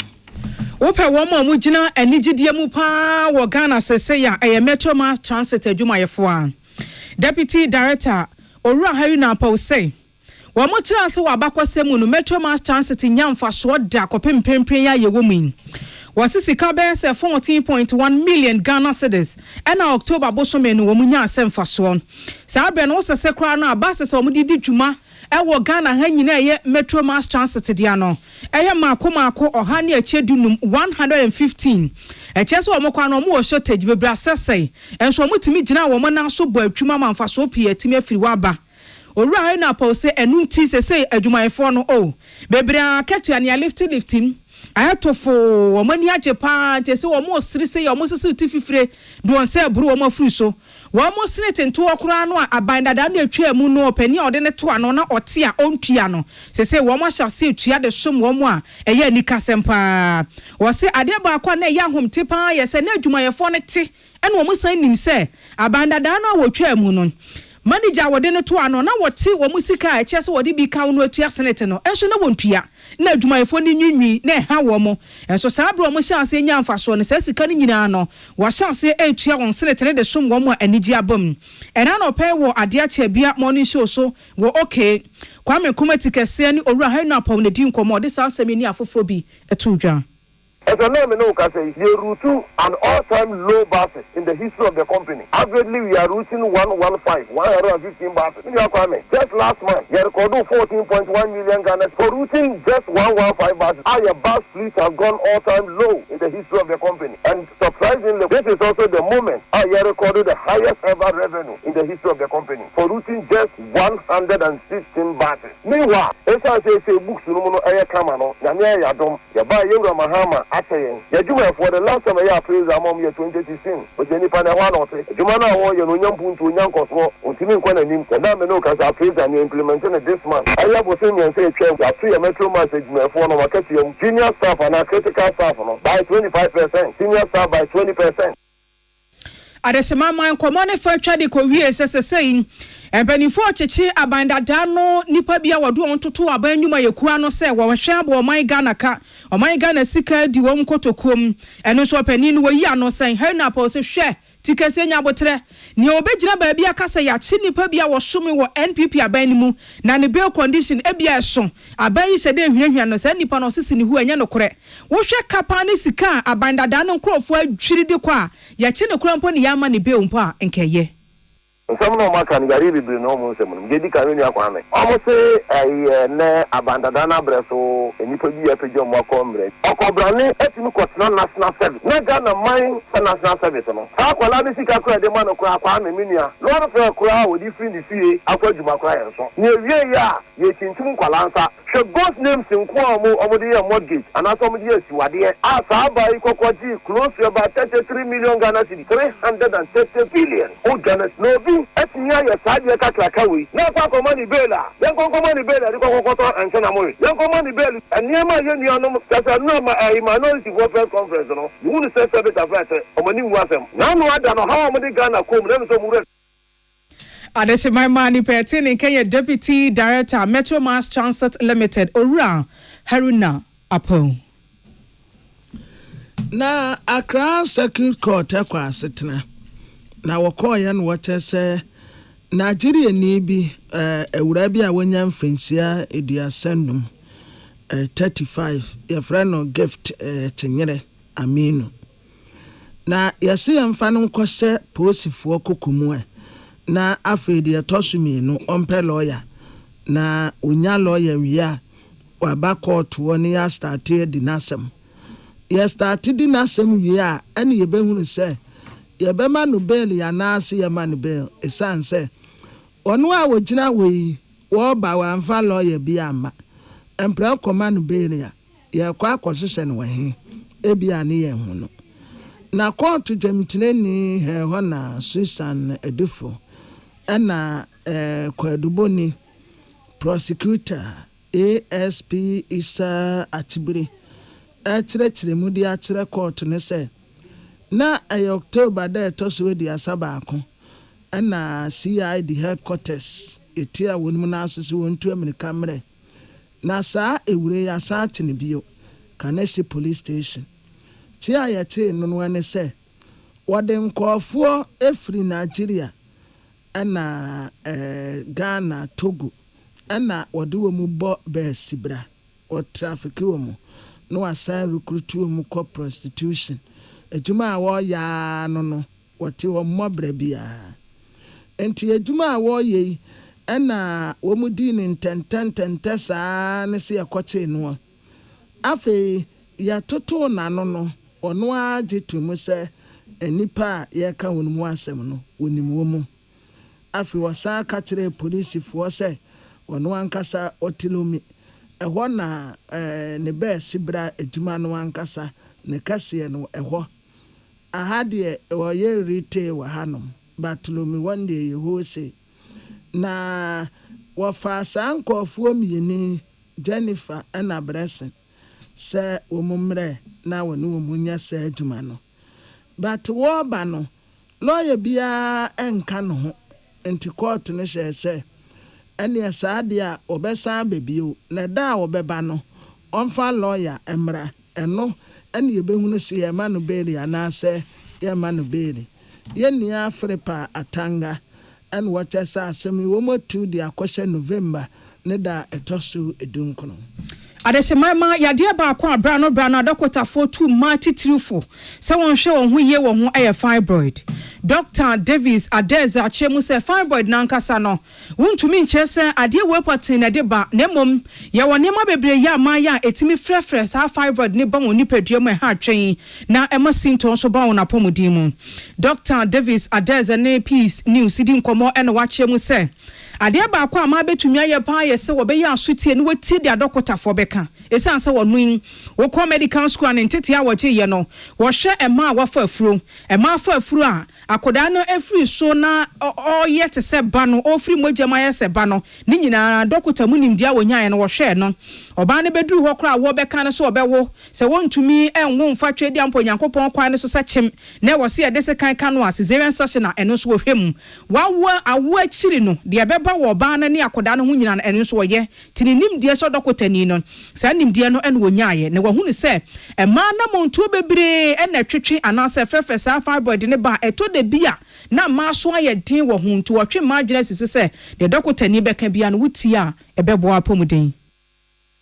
Wope womo mujina enigidie mu pa wo Ghana sese ya Metro Mass Transit adwumayefo a Deputy Director Ora Haruna Paul say womo tira se wa bakwasemu no Metro Mass Transit nyamfa so da kopempempren ya yewomin wasisika be se 14.1 million Ghana cedis ena October bosome no womunya asemfa so sa abre no sese kra no abase se womudidi dwuma ewo Ghana ha nyina ye Metro Mass Transit dia no eye maako oha ne achedunum 115 echeso omokwa no mo shortage bebra sese enso omutimi gina wo na so bo atwuma manfa so pie atimi afiri waba owura na pause enu nti sese adwumayefo no o bebra ketua ne lifting ayatofo womani ajepa ntese womo sirise yomo sese utififire do onse buru womo afiri so womo sinete nto okura no abandada na atwa mu no opani a ode ne to ano na ote a ontua no sese womo ahyase atua de som womo a eye anika sempa wo se ade ba akwa na ya homte pa ye se na adwumayefo ne te ene womo san nim se abandada na wotwa mu no manager wode no to ano na wote wo musika a che se wode bi ka no atua senate no enso na wontua na adwumayefo ni nwinwi na ha wo mo enso saa bro mo chance nya mfaso ne saa sika ni nyina no wa chance atua won senate ne de som wo mo anigi abam ena na opɛ wo ade acha bia morning show so wo okay kwame kumati kese ni owura ha na paw ne di nkomo de saa asɛm ni afofo bi etu dwa. As a name no can say, you route an all-time low basis in the history of the company. Averagely, we are routing 115 basis. Just last month, we recorded 14.1 million Ghana for routing just 115 basis. Our bus fleet has gone all-time low in the history of the company. And surprisingly, this is also the moment I recorded the highest ever revenue in the history of the company for routing just 116 basis. Meanwhile, as I say, books no air camano, Yamia Yadom, Yaba Yenga Mahama. Yajuma for the last time I praise among year 2016, but any panel one or three. Jumana or Yunyan Puntu Yanko, Untimin Quanin, and I know because I praise and implemented it this month. I have a senior and say, I see a metro message for no market, junior staff and a critical staff by 25%, senior staff by 20%. Adesema man komone fa twa de ko wie sesesei empanifo cheche abandada no nipa bia wado on toto aban nwuma yekua no se wo hwe abo oman Ghana ka oman Ghana sika di won kotokom eno so pani no wayi ano sen ha na pa se hwe tikase nya botre ni obegina ba bia kasa ya chi nipa bia wo some wo NPP aban ni mu na ne bail condition e bia so aban yi hye de hwehwea no se nipa no sisi ni hu anya no kore wo hwe kapa ne sika abandada no nkrofo adwiri de kwa ya chi ne kura mpo ne yama ne bail mpo a nkeye. Some no makan gari bibiri no mo se mo gedi ka ni akwa me omo se ne abandadana breso enipa bi ya pejo mo akombre okobrane etimi kotna national service na Ghana mine national service no akwala bi sika kura de ma no kura akwa me minua no no fe kura wo di free di fie akwa djuma kura ye so ne wie ya ye tintum kwalansa she both names nko omo de ye mortgage anaso omo de ye siwade a sa ba ikokoji close to about 33 million Ghana cedi 330 billion o Ghana no bi etinya ya sadia kakraka we na kwa komani bela yan komani bela diko kokoto anchana mo yan komani bela aniema ye nuanom kasa no ma minority press conference no you will say service affairs omani wasem na no ada no how omani Ghana kom na so mu Adesema mani petini Kenya Deputy Director Metro Mass Transit Limited Owura Haruna Apong na Accra Circuit Court akwa setena na wakoya no wache se Nigeria ni bi ewura bi a wonya mfensia eduasendum 35 your friend no gift tinyere aminu na yesi yamfa no nkose posifo kokomu na afedi etosumi no ompe lawyer na onya lawyer wia waba court woni ya started dinasem ya started dinasem wia ene yebehunu se yebema no bail ya na ase yema no bail esanse onu a wogina we wo ba wanfa lawyer bi ama empra command bail ya kwa akwosese no wahi ebia ne ye hu no na court dwamtine ni he na Susan Edufo ana kwaduboni prosecutor ASP Isa Atibiri akyerɛkyerɛ mu di akyerɛ court ne sɛ na October da toso di asaba ako ana CID headquarters etia wonmu na asese wontu America mre na saa ewure ya saa tene bio Kanesi police station tia yete no no ne sɛ wode nkɔfo efri Nigeria ana Ghana Togo ana wode wo mu bo be sibra o traffic wo mu no assign recruit wo mu co prostitution ejuma a wo ya no wote wo mobra bia enti ejuma a wo ye ana wo mu di ni ntententente saa ne se yakote no afi ya toto na no ono age to mu se enipa ye ka wonu mu asem no wonim wo mu afi wasa ka kire police fo se ono ankasa otilomi ehwo na ne be sibra ejuma no ankasa ne kase no ehwo ahade wo ye retail wa hanom batulomi one day yeho se na wafa sankofo mieni Jennifer and Blessing se omumre na wonu omunya se ejuma no but wo ba no lawyer bia enka no ho enti court no hyɛ ɛne saa de a wɔbɛsan bebio na da a wɔbɛba no ɔmfa lawyer emra ɛno ɛne yɛbɛhunu si yɛma no beeli anaasɛ yɛma no beeli yɛnnia Afrepa Atanga ɛne wɔkyɛ sɛ asɛm yi wɔmatu de akɔhyɛ November ne da ɛtɔso edunkono Adeshemama yadeɛ baako abra no adokotafo tu ma titirufo sɛ wɔnhwɛ wɔn ho yie wɔn ho ɛyɛ fibroid. Dr. Davis Adeza akyerɛ mu sɛ fibroid nankasa no wontumi nkyerɛ sɛ adeɛ wepotin na de ba na mmom yɛwɔ nneɛma bebree yɛ ama yɛ a etimi frɛfrɛ saa fibroid ne ba wɔn nipadua mu ɛha atwɛn na ɛma symptoms so ba wɔn apɔmuden mu. Dr. Davis Adeza ne Peace News di nkɔmɔ ɛna wakyerɛ mu sɛ adeɛ baako a ma betumi ayɛ paa yɛ sɛ wɔbɛyɛ asotie ne wɔtie de adokotafo bɛka esan sɛ wɔn wɔkɔ medical school and ntete a wɔgye yɛ no wɔhwɛ ɛma a wɔfa afuro ɛma afa afuro a akodaa no afiri so na ɔyɛ te sɛ ba no ofiri mogya ma yɛ sɛ ba no ne nyinaa dokota mu nimdia wɔnyae no wɔhwɛ no ɔbaa ne beduru hɔ kora wɔbɛka no so ɔbɛwo sɛ wɔntumi ɛnwo mfa twedi ampo nyankopɔn kwan no so sɛ kyem na wɔ se yɛde se kan ka no a cesarean section a ɛno so wɔhwɛ mu wawo awo akyiri no de ɛbɛba wɔ ɔbaa no ne akodaa no ho nyinaa no ɛno so wɔyɛ tini nimdia sɛ dokota ni no saa nimdia no ɛne wɔnyae na wɔhunu sɛ ɛma na montuo bebree ɛna twetwe anaasɛ frɛfrɛ saa fibroid ne ba ɛtɔ de bia na ma so ayɛ din wɔ ho ntu wɔtwe ma adwene si so sɛ de dokota ni bɛka bia no wuti a ɛbɛboa apɔmuden.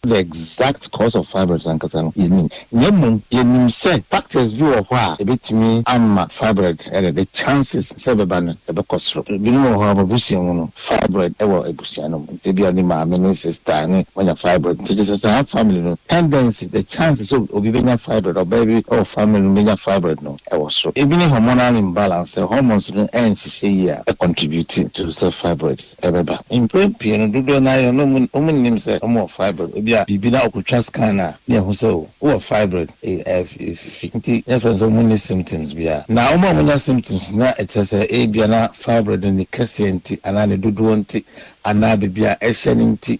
The exact cause of fibroids and cancer is mean. You say factors view of why a bit me fibroid and the chances several cause. You know how a busian fibroid ever a busianum to be anima menaces tiny when a fibroid. It is a family tendency, the chances of being a fibroid or baby or family being a fibroid no ever so. Even a hormonal imbalance, the hormones and she contributing to self fibroids ever. In piano do not know woman names more fibroid. Bibina okutwa scanner ne ho sɛ o fibroid difference of many symptoms bia na omo symptoms na ɛkyɛ sɛ bia na fibroid ne kɛse nti ana ne dodo nti ana bibia ɛhyɛ ne nti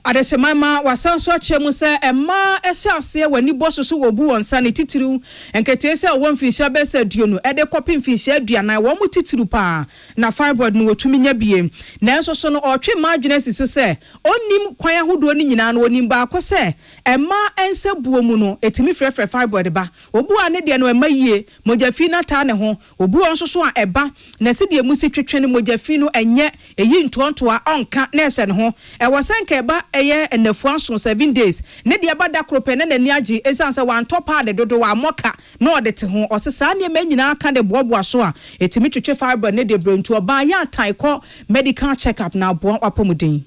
Adeshemama wasanso akyerɛ mu sɛ ɛma ɛhyɛ ase wani bɔ so wɔ bu wɔn sa ne titiriw nkete sɛ wɔn mfinhyia bɛsɛ duo no ɛde kɔpi mfinhyia aduana wɔn mu titiriw paa na fibroid no wɔtumi nya biem na nso so no ɔtwe ma adwene si so sɛ onim kwan ahodoɔ ne nyinaa no onim baako sɛ ɛma ɛnsa buo mu no etimi frɛfrɛ fibroid ba obu a ne deɛ no ɛma yie mogyafi na taa ne ho obu nso so a ɛba na si deɛ mu si twetwe ne mogyafi no ɛnyɛ eyi ntoantoa ɔnka na ɛhyɛ ne ho ɛwɔ sɛnka ɛba ɛyɛ enefuanso 7 days ne de abada krope ne nani agi esan se wan top pad dodo wa moka na ode te ho osesa ne ma nyina ka de boaboa so a etimi twetwe fibroid ne de brentu oba ya taiko medical checkup na bo apomuden.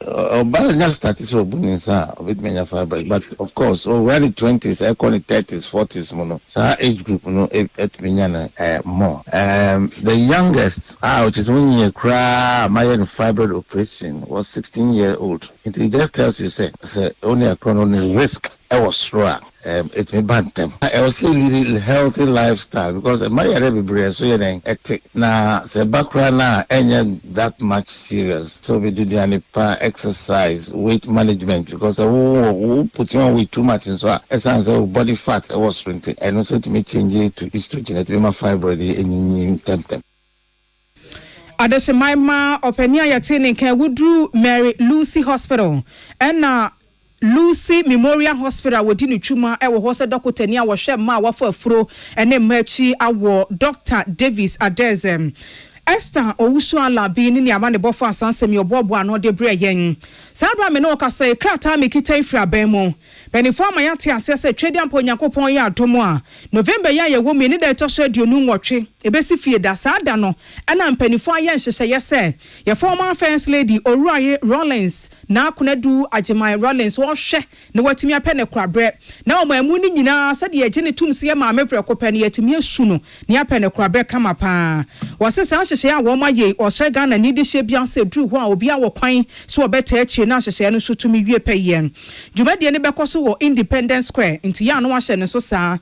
Balance status of Bunisa with many fibroids, but of course, already 20s, I call it 30s, 40s, mono. So age group, no, more. The youngest, which is 1 year, my fibroid operation was 16-year-old. It just tells you, say only a chronological risk. I was strong. It may ban them. I was leading a healthy lifestyle because my area so now the background now ain't that much serious. So we do the exercise, weight management because put on weight too much and so as body fat I was shrinking and also to make change it to estrogen to my fibroid in temp. Adeshemama openia yatene ke wudru Mary Lucy Hospital and Lucy Memorial Hospital wodi ne twuma e wo ho se doctor ni a wo hwe ma wa fa afuro ene machi awo Dr. Davis Adezem Esther Owusu Alabi ni ama ne bofo asansem yo bobo ano de bre yen sadwa me no kasa krata me kita ifra ban mu benifo ama yate asese twedi ampo Nyankopon ya adomo a November ya ye wo me ni da etoso aduonu nwotwe ebesi fie da sada no ana mpanifo aye nhyehyeye se ye former first lady Owuraye Rollins na akonadu Ajimai Rollins wo hwe ne watimi apene kwabre na o mamu ni nyina sade ye gye ne tumse ye ma mepre kopene yatimi asu no ne apene kwabre kama pa wasesa nhyehyeye a wo maye o hye Ghana ni de hye bia se dru ho a obi a wo kwan so obeta achie na nhyehyeye no so tumi wie peye dwumade ne bekoso wo Independence Square nti ya no wahye ne so saa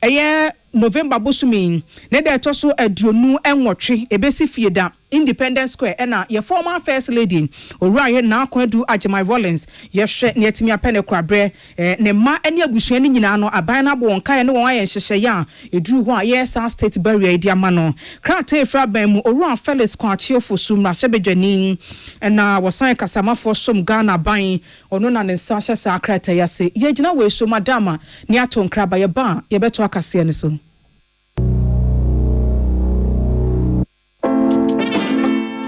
eye November bosumi ne de etoso aduonu enwotwe ebesi fie da Independence Square ena your former first lady Orion na kwadu Ajimai Rollins ye hwe ne yetimi apene kwabre ne ma ene abusua ni nyina no aban na bo wonka ne won aye hyehye ya eduru ho a yes state barrier di ama no krate fra ban mu Orion Felix kwachi ofosu mra hyebedwani ena wosan kasama for som Ghana ban ono na ne nsa hyese akrata yase ye gina we so madama ni ato nkraba ye ba ye beto akase ne so.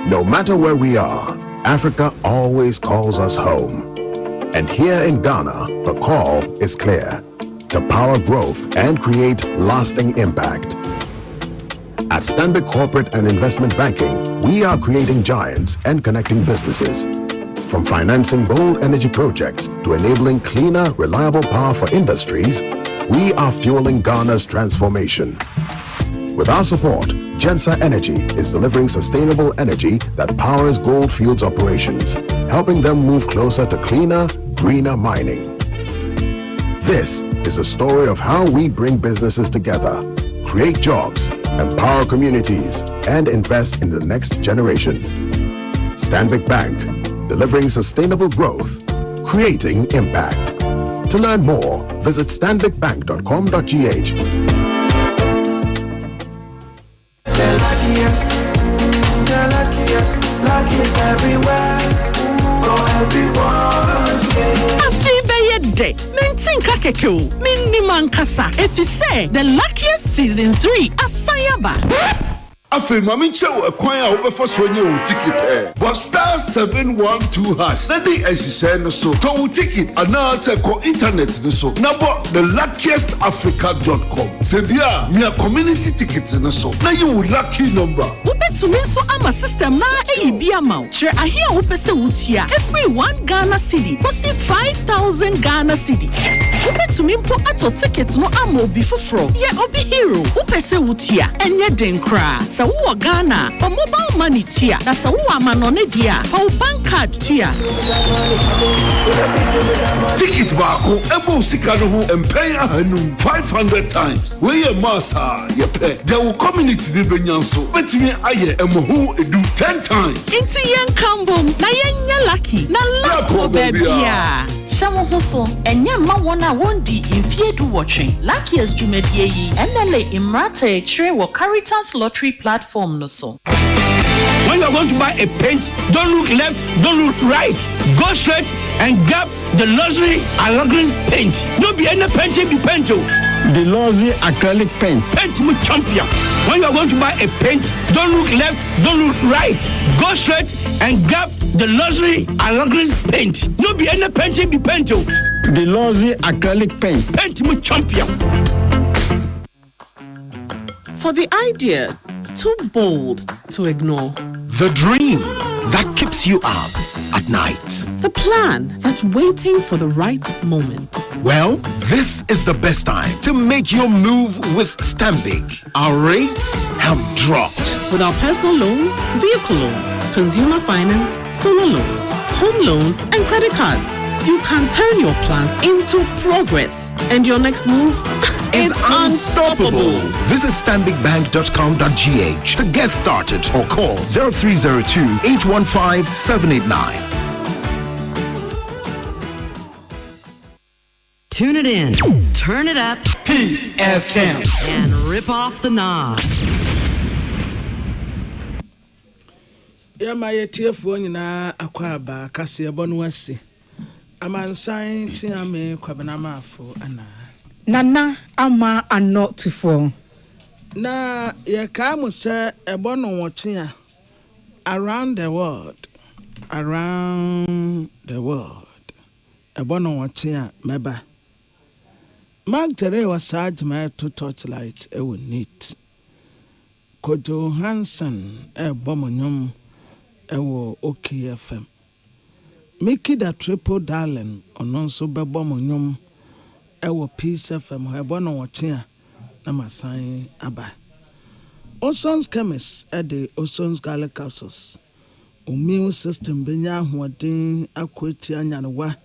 No matter where we are, Africa always calls us home. And here in Ghana, the call is clear: to power growth and create lasting impact. At Stanbic Corporate and Investment Banking, we are creating giants and connecting businesses. From financing bold energy projects to enabling cleaner, reliable power for industries, we are fueling Ghana's transformation. With our support, Gensa Energy is delivering sustainable energy that powers Goldfields operations, helping them move closer to cleaner, greener mining. This is a story of how we bring businesses together, create jobs, empower communities, and invest in the next generation. Stanbic Bank, delivering sustainable growth, creating impact. To learn more, visit stanbicbank.com.gh. Luckiest everywhere, for everyone. Happy birthday, Mintin Kakeko, Minni Mankasa. If you say the luckiest season 3, Asayaba. Afi mami chew kwanya obefa so nye o ticket but star 712 hash na di ehise no so to ticket ana se ko internet no so na bo the luckiestafrica.com se bia me community ticket no so na you lucky number Ubetumi so ama system na eyibi amount share ahia upese wutia every 1 Ghana cedi posi 5,000 Ghana cedi Ubetumi mpo ato ticket no ama obi foforo ye obi hero upese wutia enye den kra sa wo Ghana for mobile money tia na sa wo amanone dia for bank card tia ticket baako ebo sika no ho empay ahanu 500 times we massa ye pay there will community de benyanso betimi aye emoho edu 10 times inti yen kambom na yen lucky na lapo bebia shawo hoso enye ma wona wondi infiedu watching luckiest jumedie yi enele imrata chire wo Caritas lottery platform no so. When you are going to buy a paint, don't look left, don't look right. Go straight and grab the luxury Alagris paint. Don't be any painting be paint. The luxury acrylic paint. Paint me champion. When you are going to buy a paint, don't look left, don't look right. Go straight and grab the luxury Alagris paint. Don't be any painting be paint. The luxury acrylic paint. Paint me champion. For the idea too bold to ignore. The dream that keeps you up at night. The plan that's waiting for the right moment. Well, this is the best time to make your move with Stanbic. Our rates have dropped. With our personal loans, vehicle loans, consumer finance, solar loans, home loans, and credit cards, you can turn your plans into progress. And your next move is unstoppable. Visit stanbicbank.com.gh to get started or call 0302-815-789. Tune it in, turn it up, Peace FM, and rip off the knob. Yama yetiefo nyina akwaba kase ebono wasi. Amansan tiame kwabena mafo ana. Nana ama anotufo. Na yekamu se ebono wotia around the world. Around the world. Ebono wotia meba. Magdare was sajma to torchlight ewo neat. Kojo Hansen bomonyum ewo OKFM. Mickey da triple darling ononso bebomonyum ewo Peace FM ebono wotia na masan aba. Oson's chemist the Oson's garlic capsules. Immune system benya hoden akweti anyanwa.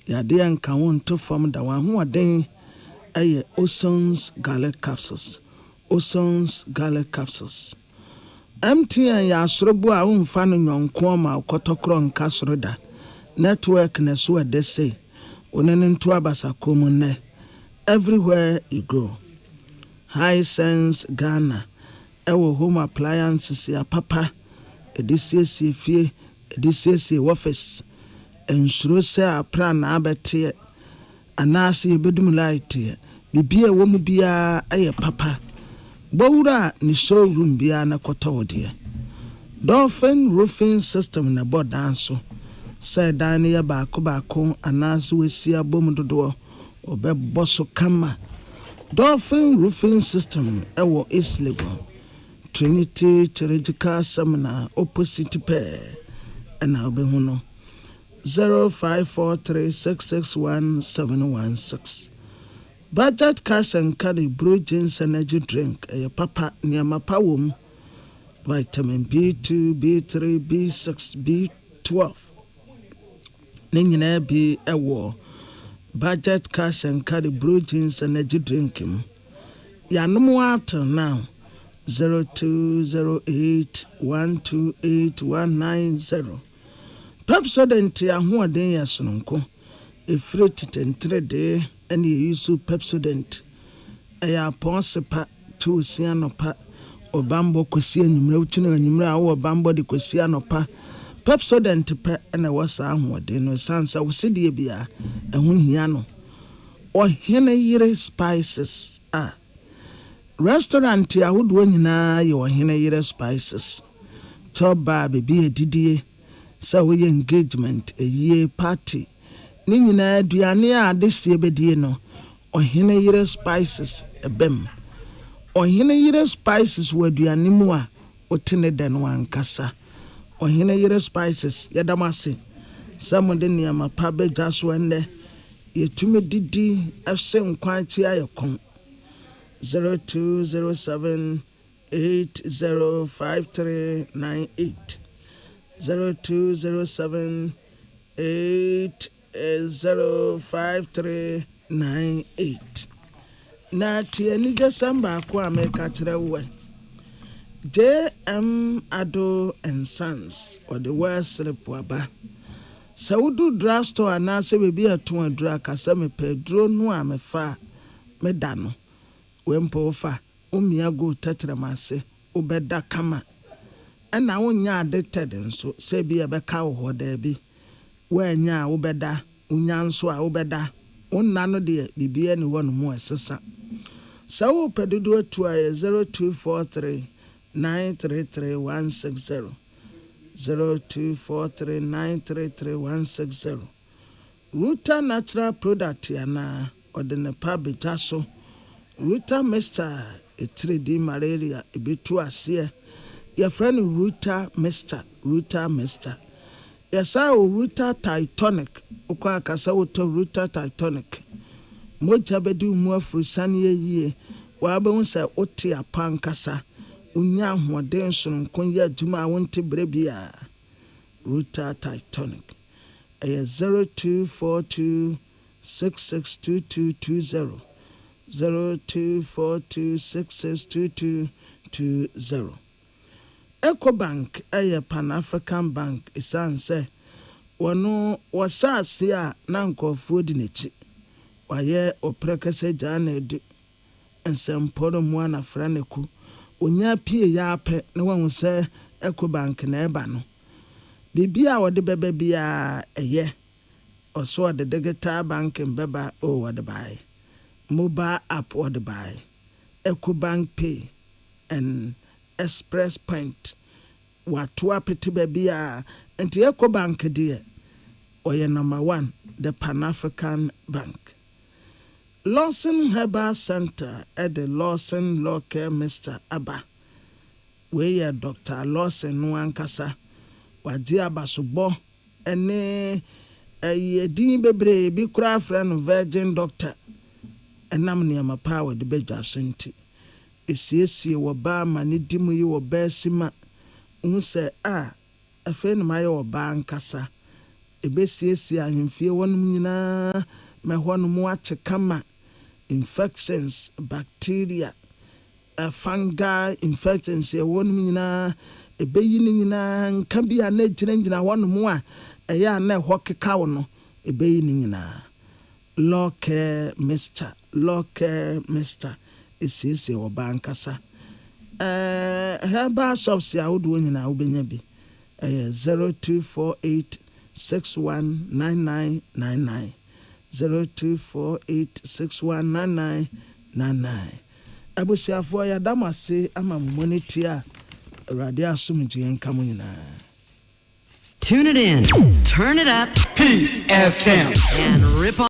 Yade anka won to form da wan hoden Oson's garlic capsules. Oson's garlic capsules. MTN ya asorobo a umfa no nyonko ma kotokro nka soroda network na so adese onene nto abasako mu ne everywhere you go. High Sense Ghana ewo home appliances ya papa edisiesie fie edisiesie office ensuro se apra na abete anase ebedum light bibia wo mu bia aye papa bowura ni showroom bia na kotawode Dolphin roofing system na bodanso said dane ya baako anase wesia bom dodo obeboso kama. Dolphin roofing system ewo Islegon Trinity Theological Seminar opposite pair and I'll be 0543661716. Budget cash and carry brew jeans energy drink a papa near my poem vitamin B2, B3, B6, B12. Ningina be a war. Budget cash and carry brew jeans energy drinking. Ya no more now. 0208128190. Pepsodent ya hoden ya sononko. Efre titentre de ene yusu Pepsodent. Eya ponsepa tu sianopa obambo kwesi anwumre utune anwumre awo obambo de kwesi anopa. Pepsodent pe ene wasa hoden no sansa woside bia ehun hia no. Ohene yire spices Restaurant ya would win na yo hina yire spices. Toba baby edidie. Sa we engagement a year party. Ni nyina aduane a this year bedie no. Ohina yire spices ebem. Ohina yire spices we aduane mu a otene den wankasa. Ohina yire spices yadamase. Samude ni amapa bedwa so ende. Yetume didi afse nkwanti ayekon. 0207805398 0207805398 na tieni December ko America trewe JM Ado and Sons or the West Repwaba Saudu drugstore na se bebi ato adura kasa me pedro no amefa medano wempo fa umia go tetremase ubeda kama ena wonya addicted nso se bia beka wo da bi wanya ubeda unya nso a ubeda wonna no de bibia ni wonu mu esesa sawo pedudu atu aye 0243 933160 0243933160 Ruta natural product yana odene pabita so Ruta Mr. A 3D malaria a bit too ase. Your friend Ruta Mr. Yes, I Ruta Titanic. Ukwa kasa woto Ruta Titanic. Moja bedu mo frusani ye. Wabe unsa oti apankasa. Unya hoden so nkonya aduma wonte brebia. Ruta Titanic. 0242662220. 0242662220. Ecobank Pan-African Bank isanse wano wasase a na nkofo di nechi waye oprekese jana edi ensemporo mu ana franeku onya pie ya ape na wanwu se Ecobank na eba no bibia wode bebe bia eye oso de digital banking beba o wode bai mobile app wode bai Ecobank Pay and Express Point watu apeti bebia enti Ecobank die oye number 1 the Pan-African Bank. Lawson Herbal Center at the Lawson Local Mr. Abba where Dr. Lawson Nwankasa wadi abasubo ene din bebre bi kura friend Virgin Doctor enam ne amapawa de bedwa senti esiesie wo ba mani dimu yi wo ba sima unse afen ma ye wo ba nkasa ebesiesie ahemfie wonum nyina me honum ate kama infections bacteria fungal infections won nyina ebeyi ni nyina nka bi a na gyina wono mu a eya na ho keka wo no ebeyi ni nyina loke mister esese wo bankasa herbal shops ya wo do nyina wo benya bi 0248619999 0248619999 abusiafo ya damase ama monitia radio asumje nkamu nyina. Tune it in, turn it up, Peace FM, and rip on.